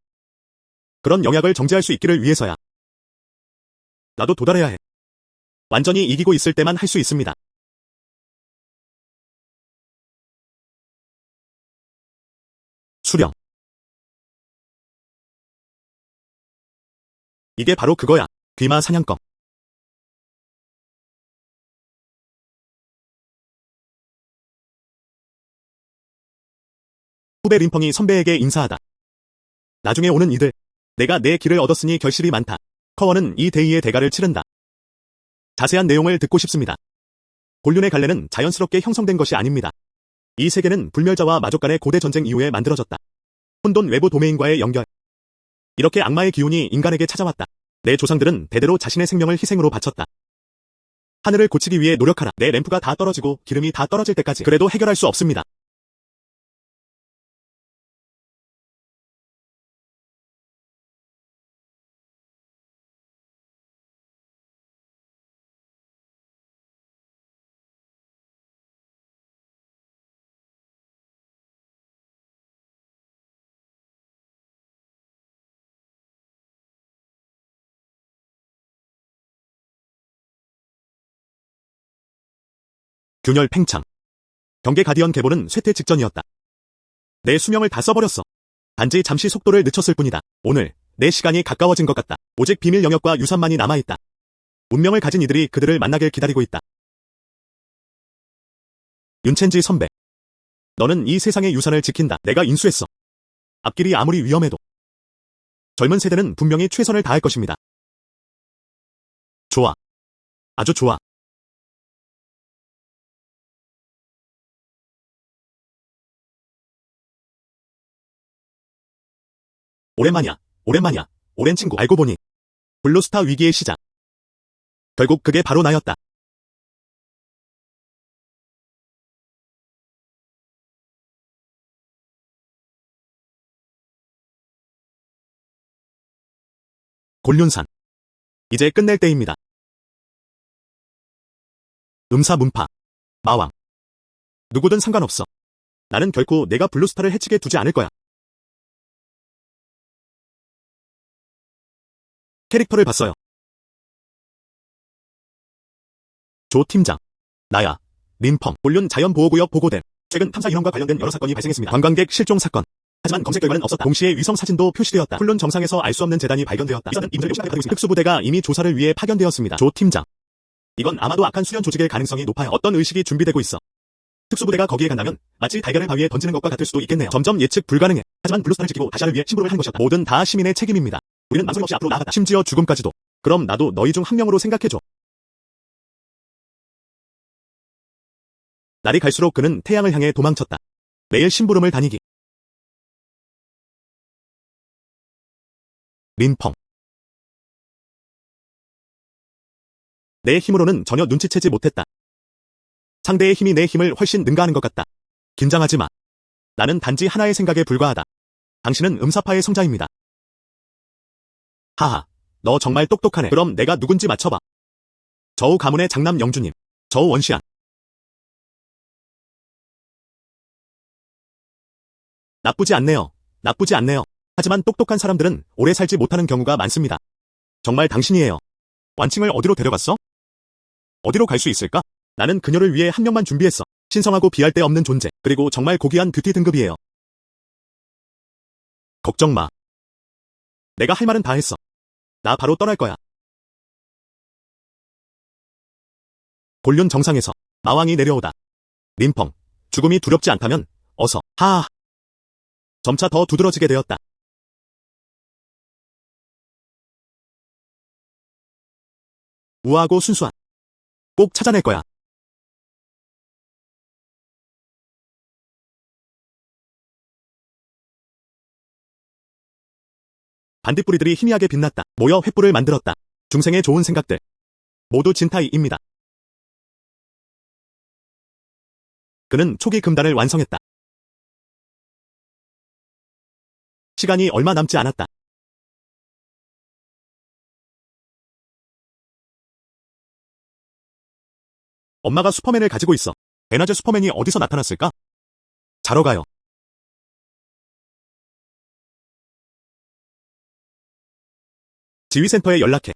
그런 영약을 정지할 수 있기를 위해서야. 나도 도달해야 해. 완전히 이기고 있을 때만 할 수 있습니다. 수령. 이게 바로 그거야. 귀마 사냥검. 후배 림펑이 선배에게 인사하다. 나중에 오는 이들. 내가 내 길을 얻었으니 결실이 많다. 커원은 이 대의의 대가를 치른다. 자세한 내용을 듣고 싶습니다. 곤륜의 갈래는 자연스럽게 형성된 것이 아닙니다. 이 세계는 불멸자와 마족 간의 고대 전쟁 이후에 만들어졌다. 혼돈 외부 도메인과의 연결. 이렇게 악마의 기운이 인간에게 찾아왔다. 내 조상들은 대대로 자신의 생명을 희생으로 바쳤다. 하늘을 고치기 위해 노력하라. 내 램프가 다 떨어지고 기름이 다 떨어질 때까지. 그래도 해결할 수 없습니다. 균열 팽창. 경계 가디언 개보는 쇠퇴 직전이었다. 내 수명을 다 써버렸어. 단지 잠시 속도를 늦췄을 뿐이다. 오늘 내 시간이 가까워진 것 같다. 오직 비밀 영역과 유산만이 남아있다. 운명을 가진 이들이 그들을 만나길 기다리고 있다. 윤첸지 선배. 너는 이 세상의 유산을 지킨다. 내가 인수했어. 앞길이 아무리 위험해도. 젊은 세대는 분명히 최선을 다할 것입니다. 좋아. 아주 좋아. 오랜만이야. 오랜만이야. 오랜 친구. 알고 보니 블루스타 위기의 시작. 결국 그게 바로 나였다. 곤륜산. 이제 끝낼 때입니다. 음사문파. 마왕. 누구든 상관없어. 나는 결코 내가 블루스타를 해치게 두지 않을 거야. 캐릭터를 봤어요. 조 팀장. 나야. 림펑. 곤륜 자연보호구역 보고됨. 최근 탐사 인원과 관련된 여러 사건이 발생했습니다. 관광객 실종 사건. 하지만 검색 결과는 없었다. 동시에 위성 사진도 표시되었다. 곤륜 정상에서 알 수 없는 재단이 발견되었다. 이사는 임전을 시작하고 있습니다. 특수부대가 이미 조사를 위해 파견되었습니다. 조 팀장. 이건 아마도 악한 수련 조직일 가능성이 높아요. 어떤 의식이 준비되고 있어. 특수부대가 거기에 간다면 마치 달걀을 바위에 던지는 것과 같을 수도 있겠네요. 점점 예측 불가능해. 하지만 블루스타를 지키고 다시아를 위해 심부름을 한 것이었다. 뭐든 다 시민의 책임입니다. 우리는 망설임 없이 앞으로 나아갔다. 심지어 죽음까지도. 그럼 나도 너희 중 한 명으로 생각해줘. 날이 갈수록 그는 태양을 향해 도망쳤다. 매일 심부름을 다니기. 린펑. 내 힘으로는 전혀 눈치채지 못했다. 상대의 힘이 내 힘을 훨씬 능가하는 것 같다. 긴장하지 마. 나는 단지 하나의 생각에 불과하다. 당신은 음사파의 성자입니다. 하하, 너 정말 똑똑하네. 그럼 내가 누군지 맞춰봐. 저우 가문의 장남 영주님, 저우 원시안. 나쁘지 않네요. 나쁘지 않네요. 하지만 똑똑한 사람들은 오래 살지 못하는 경우가 많습니다. 정말 당신이에요. 완칭을 어디로 데려갔어? 어디로 갈 수 있을까? 나는 그녀를 위해 한 명만 준비했어. 신성하고 비할 데 없는 존재. 그리고 정말 고귀한 뷰티 등급이에요. 걱정 마. 내가 할 말은 다 했어. 나 바로 떠날 거야. 곤륜 정상에서 마왕이 내려오다. 린펑, 죽음이 두렵지 않다면 어서. 하하. 점차 더 두드러지게 되었다. 우아하고 순수한. 꼭 찾아낼 거야. 반딧불이들이 희미하게 빛났다. 모여 횃불을 만들었다. 중생의 좋은 생각들. 모두 진타이입니다. 그는 초기 금단을 완성했다. 시간이 얼마 남지 않았다. 엄마가 슈퍼맨을 가지고 있어. 에너지 슈퍼맨이 어디서 나타났을까? 자러 가요. 지휘센터에 연락해.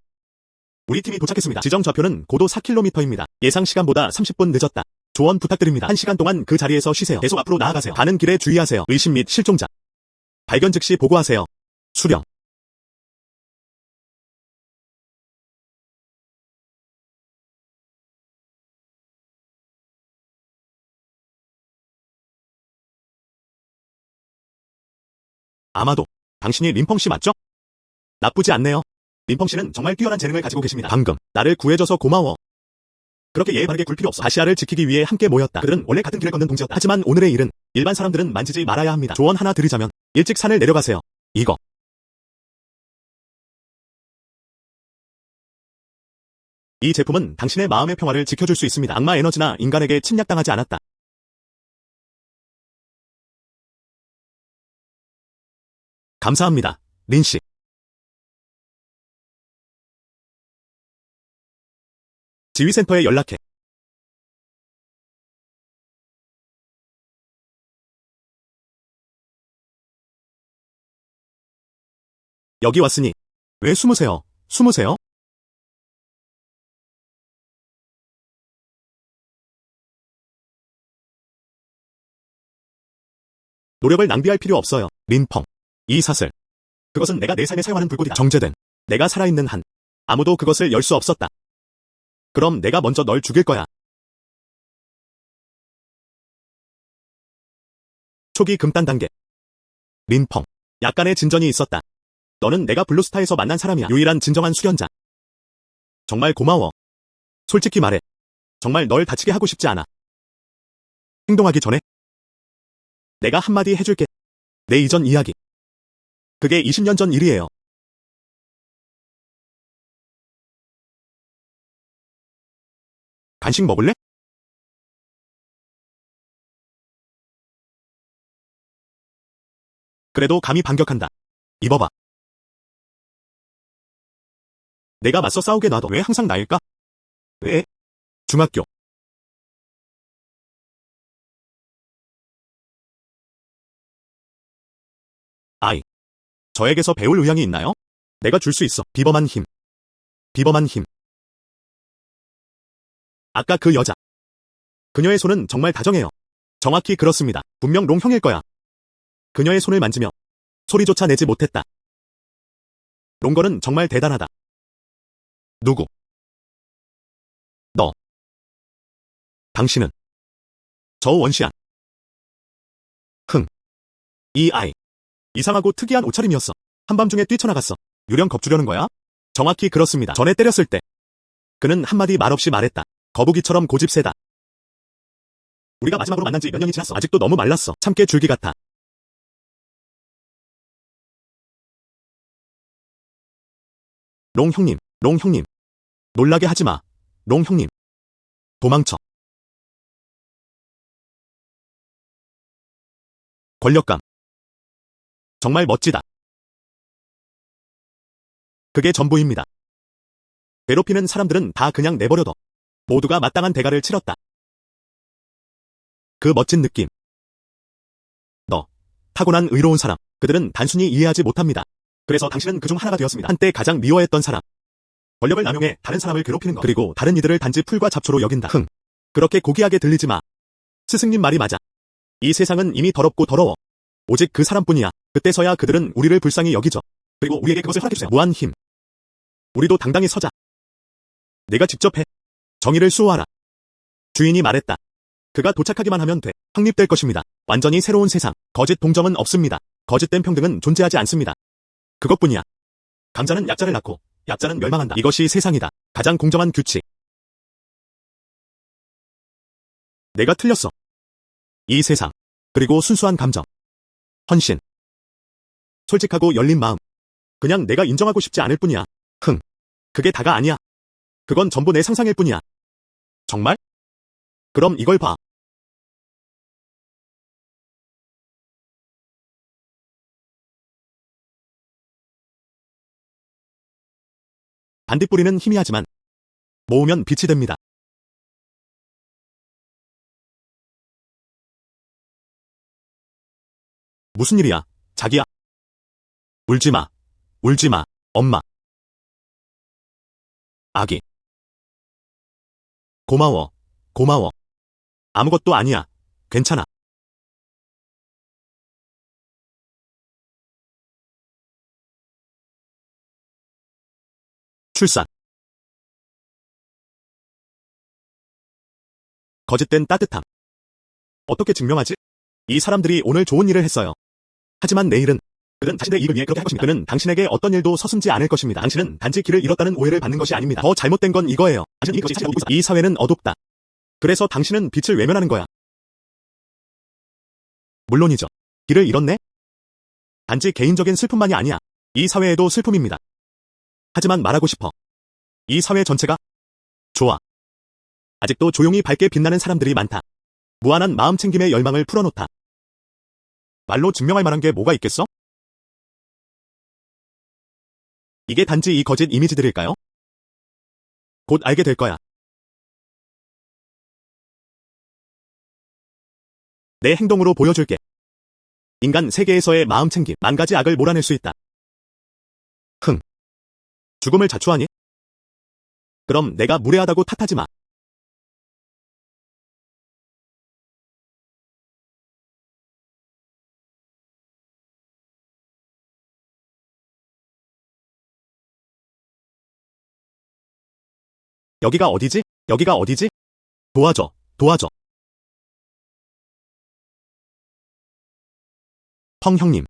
우리 팀이 도착했습니다. 지정 좌표는 고도 4km입니다. 예상 시간보다 30분 늦었다. 조언 부탁드립니다. 1시간 동안 그 자리에서 쉬세요. 계속 앞으로 나아가세요. 가는 길에 주의하세요. 의심 및 실종자. 발견 즉시 보고하세요. 수령. 아마도 당신이 린펑 씨 맞죠? 나쁘지 않네요. 린펑 씨는 정말 뛰어난 재능을 가지고 계십니다. 방금 나를 구해줘서 고마워. 그렇게 예의 바르게 굴 필요 없어. 다시아를 지키기 위해 함께 모였다. 그들은 원래 같은 길을 걷는 동지였다. 하지만 오늘의 일은 일반 사람들은 만지지 말아야 합니다. 조언 하나 드리자면 일찍 산을 내려가세요. 이거. 이 제품은 당신의 마음의 평화를 지켜줄 수 있습니다. 악마 에너지나 인간에게 침략당하지 않았다. 감사합니다, 린 씨. 지휘센터에 연락해. 여기 왔으니 왜 숨으세요? 숨으세요? 노력을 낭비할 필요 없어요, 린펑. 이 사슬. 그것은 내가 내 삶에 사용하는 불꽃이다. 정제된. 내가 살아있는 한. 아무도 그것을 열 수 없었다. 그럼 내가 먼저 널 죽일 거야. 초기 금단 단계. 린펑. 약간의 진전이 있었다. 너는 내가 블루스타에서 만난 사람이야. 유일한 진정한 수련자. 정말 고마워. 솔직히 말해. 정말 널 다치게 하고 싶지 않아. 행동하기 전에 내가 한마디 해줄게. 내 이전 이야기. 그게 20년 전 일이에요. 간식 먹을래? 그래도 감히 반격한다. 입어봐. 내가 맞서 싸우게 놔둬. 왜 항상 나일까? 왜? 중학교. 아이. 저에게서 배울 의향이 있나요? 내가 줄 수 있어. 비범한 힘. 비범한 힘. 아까 그 여자. 그녀의 손은 정말 다정해요. 정확히 그렇습니다. 분명 롱 형일 거야. 그녀의 손을 만지며 소리조차 내지 못했다. 롱걸은 정말 대단하다. 누구? 너. 당신은 저 원시안. 이 아이. 이상하고 특이한 옷차림이었어. 한밤중에 뛰쳐나갔어. 유령 겁주려는 거야? 정확히 그렇습니다. 전에 때렸을 때. 그는 한마디 말없이 말했다. 거북이처럼 고집세다. 우리가 마지막으로 만난 지 몇 년이 지났어. 아직도 너무 말랐어. 참깨 줄기 같아. 롱 형님, 롱 형님. 놀라게 하지 마. 롱 형님. 도망쳐. 권력감. 정말 멋지다. 그게 전부입니다. 괴롭히는 사람들은 다 그냥 내버려둬. 모두가 마땅한 대가를 치렀다. 그 멋진 느낌. 너, 타고난 의로운 사람. 그들은 단순히 이해하지 못합니다. 그래서 당신은 그중 하나가 되었습니다. 한때 가장 미워했던 사람. 권력을 남용해 다른 사람을 괴롭히는 것. 그리고 다른 이들을 단지 풀과 잡초로 여긴다. 그렇게 고귀하게 들리지 마. 스승님 말이 맞아. 이 세상은 이미 더럽고 더러워. 오직 그 사람뿐이야. 그때서야 그들은 우리를 불쌍히 여기죠. 그리고 우리에게 그것을 허락해주세요. 무한 힘. 우리도 당당히 서자. 내가 직접 해. 정의를 수호하라. 주인이 말했다. 그가 도착하기만 하면 돼. 확립될 것입니다. 완전히 새로운 세상. 거짓 동정은 없습니다. 거짓된 평등은 존재하지 않습니다. 그것뿐이야. 강자는 약자를 낳고 약자는 멸망한다. 이것이 세상이다. 가장 공정한 규칙. 내가 틀렸어. 이 세상. 그리고 순수한 감정. 헌신. 솔직하고 열린 마음. 그냥 내가 인정하고 싶지 않을 뿐이야. 그게 다가 아니야. 그건 전부 내 상상일 뿐이야. 정말? 그럼 이걸 봐. 반딧불이는 희미하지만 모으면 빛이 됩니다. 무슨 일이야, 자기야? 울지 마. 울지 마, 엄마. 아기. 고마워. 고마워. 아무것도 아니야. 괜찮아. 출산. 거짓된 따뜻함. 어떻게 증명하지? 이 사람들이 오늘 좋은 일을 했어요. 하지만 내일은 그는 자신의 이익을 위해 그렇게 할 것입니다. 그는 당신에게 어떤 일도 서슴지 않을 것입니다. 당신은 단지 길을 잃었다는 오해를 받는 것이 아닙니다. 더 잘못된 건 이거예요. 당신은 이것이 찾아오고 있어. 이 사회는 어둡다. 그래서 당신은 빛을 외면하는 거야. 물론이죠. 길을 잃었네? 단지 개인적인 슬픔만이 아니야. 이 사회에도 슬픔입니다. 하지만 말하고 싶어. 이 사회 전체가 좋아. 아직도 조용히 밝게 빛나는 사람들이 많다. 무한한 마음 챙김의 열망을 풀어놓다. 말로 증명할 만한 게 뭐가 있겠어? 이게 단지 이 거짓 이미지들일까요? 곧 알게 될 거야. 내 행동으로 보여줄게. 인간 세계에서의 마음 챙김, 만 가지 악을 몰아낼 수 있다. 죽음을 자초하니? 그럼 내가 무례하다고 탓하지 마. 여기가 어디지? 여기가 어디지? 도와줘, 도와줘. 펑 형님.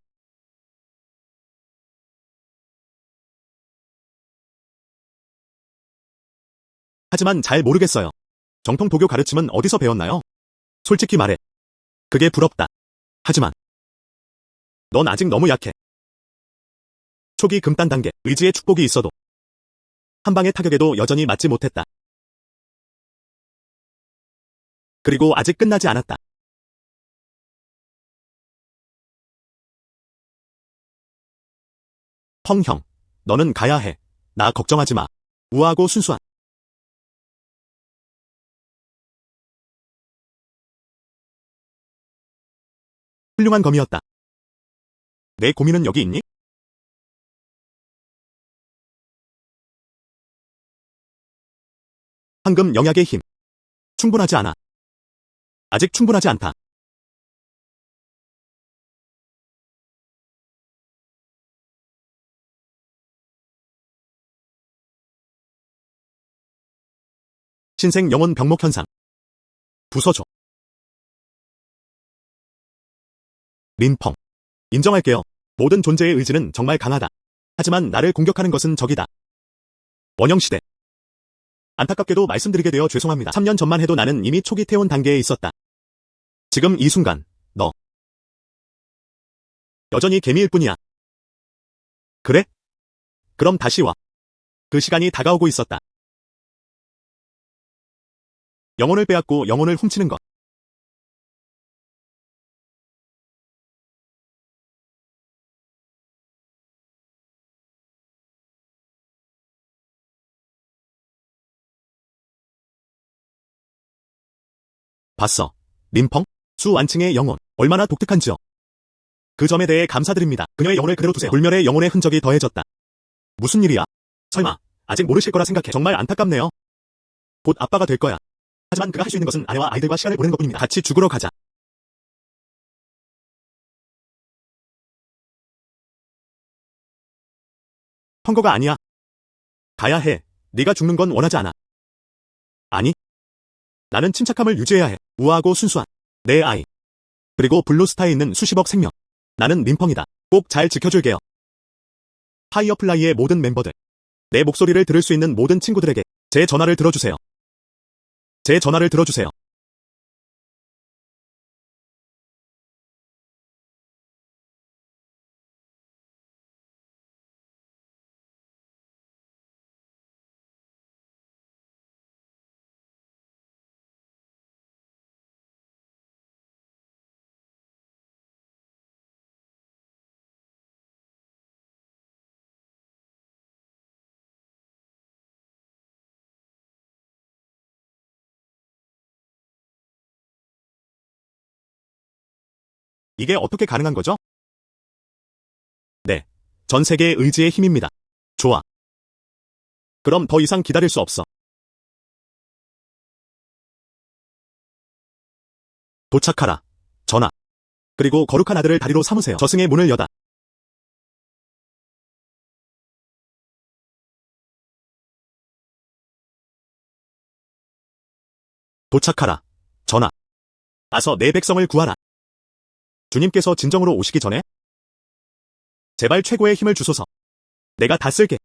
하지만 잘 모르겠어요. 정통 도교 가르침은 어디서 배웠나요? 솔직히 말해. 그게 부럽다. 하지만 넌 아직 너무 약해. 초기 금단 단계, 의지의 축복이 있어도 한 방의 타격에도 여전히 맞지 못했다. 그리고 아직 끝나지 않았다. 펑 형, 너는 가야 해. 나 걱정하지 마. 우아하고 순수한. 훌륭한 검이었다. 내 고민은 여기 있니? 황금 영약의 힘. 충분하지 않아. 아직 충분하지 않다. 신생 영혼 병목 현상. 부서져. 린펑. 인정할게요. 모든 존재의 의지는 정말 강하다. 하지만 나를 공격하는 것은 적이다. 원형시대. 안타깝게도 말씀드리게 되어 죄송합니다. 3년 전만 해도 나는 이미 초기 태온 단계에 있었다. 지금 이 순간, 너. 여전히 개미일 뿐이야. 그래? 그럼 다시 와. 그 시간이 다가오고 있었다. 영혼을 빼앗고 영혼을 훔치는 것. 봤어. 린펑? 수 완층의 영혼. 얼마나 독특한지요. 그 점에 대해 감사드립니다. 그녀의 영혼을 그대로 두세요. 불멸의 영혼의 흔적이 더해졌다. 무슨 일이야? 설마 아직 모르실 거라 생각해. 정말 안타깝네요. 곧 아빠가 될 거야. 하지만 그가 할 수 있는 것은 아내와 아이들과 시간을 보내는 것뿐입니다. 같이 죽으러 가자. 펑거가 아니야. 가야 해. 네가 죽는 건 원하지 않아. 아니. 나는 침착함을 유지해야 해. 우아하고 순수한 내 아이. 그리고 블루스타에 있는 수십억 생명. 나는 린펑이다. 꼭 잘 지켜줄게요. 파이어플라이의 모든 멤버들. 내 목소리를 들을 수 있는 모든 친구들에게 제 전화를 들어주세요. 제 전화를 들어주세요. 이게 어떻게 가능한 거죠? 네. 전 세계의 의지의 힘입니다. 좋아. 그럼 더 이상 기다릴 수 없어. 도착하라. 전하. 그리고 거룩한 아들을 다리로 삼으세요. 저승의 문을 여다. 도착하라. 전하. 아서 내 백성을 구하라. 주님께서 진정으로 오시기 전에 제발 최고의 힘을 주소서. 내가 다 쓸게.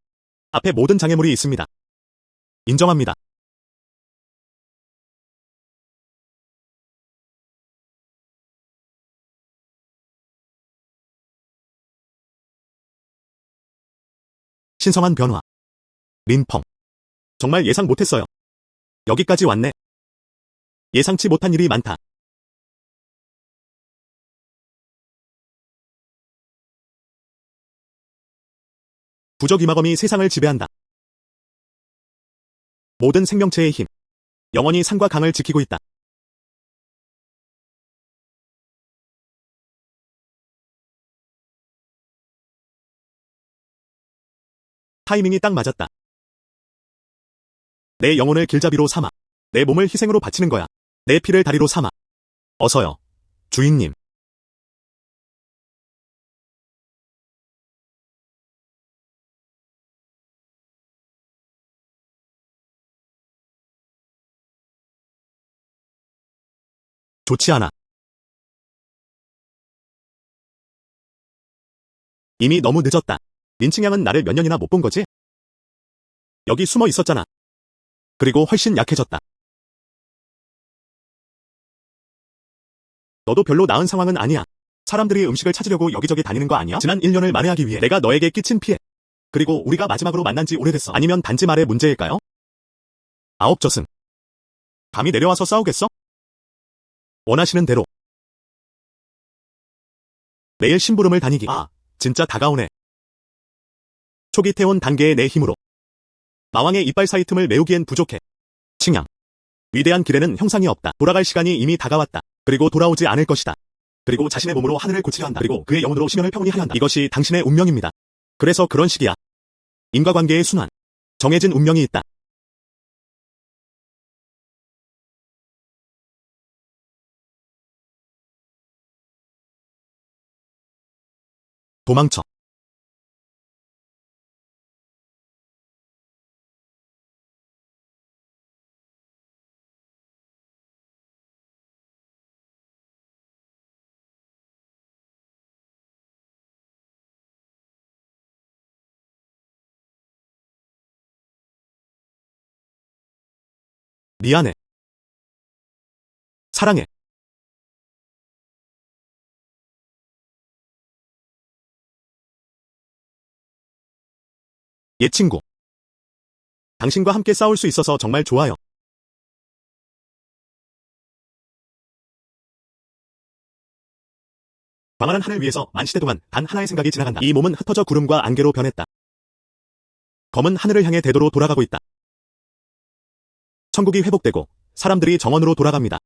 앞에 모든 장애물이 있습니다. 인정합니다. 신성한 변화. 린펑. 정말 예상 못했어요. 여기까지 왔네. 예상치 못한 일이 많다. 부적이마검이 세상을 지배한다. 모든 생명체의 힘. 영원히 산과 강을 지키고 있다. 타이밍이 딱 맞았다. 내 영혼을 길잡이로 삼아. 내 몸을 희생으로 바치는 거야. 내 피를 다리로 삼아. 어서요. 주인님. 좋지 않아. 이미 너무 늦었다. 린칭양은 나를 몇 년이나 못 본 거지? 여기 숨어 있었잖아. 그리고 훨씬 약해졌다. 너도 별로 나은 상황은 아니야. 사람들이 음식을 찾으려고 여기저기 다니는 거 아니야? 지난 1년을 만회하기 위해 내가 너에게 끼친 피해. 그리고 우리가 마지막으로 만난 지 오래됐어. 아니면 단지 말의 문제일까요? 아홉 저승. 감히 내려와서 싸우겠어? 원하시는 대로. 내일 심부름을 다니기. 아, 진짜 다가오네. 초기 태온 단계의 내 힘으로. 마왕의 이빨 사이 틈을 메우기엔 부족해. 칭양. 위대한 길에는 형상이 없다. 돌아갈 시간이 이미 다가왔다. 그리고 돌아오지 않을 것이다. 그리고 자신의 몸으로 하늘을 고치려 한다. 그리고 그의 영혼으로 심연을 평온히 하려 한다. 이것이 당신의 운명입니다. 그래서 그런 식이야. 인과관계의 순환. 정해진 운명이 있다. 도망쳐. 미안해. 사랑해. 옛 친구. 당신과 함께 싸울 수 있어서 정말 좋아요. 광활한 하늘 위에서 만시대 동안 단 하나의 생각이 지나간다. 이 몸은 흩어져 구름과 안개로 변했다. 검은 하늘을 향해 대도로 돌아가고 있다. 천국이 회복되고 사람들이 정원으로 돌아갑니다.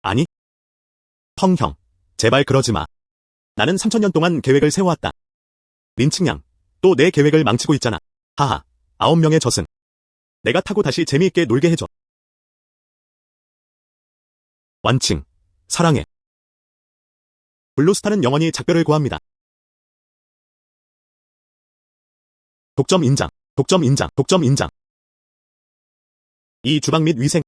아니, 펑형, 제발 그러지 마. 나는 3000년 동안 계획을 세워왔다. 린칭양, 또 내 계획을 망치고 있잖아. 하하, 9명의 저승. 내가 타고 다시 재미있게 놀게 해줘. 완칭, 사랑해. 블루스타는 영원히 작별을 고합니다. 독점 인장, 독점 인장, 독점 인장. 이 주방 및 위생.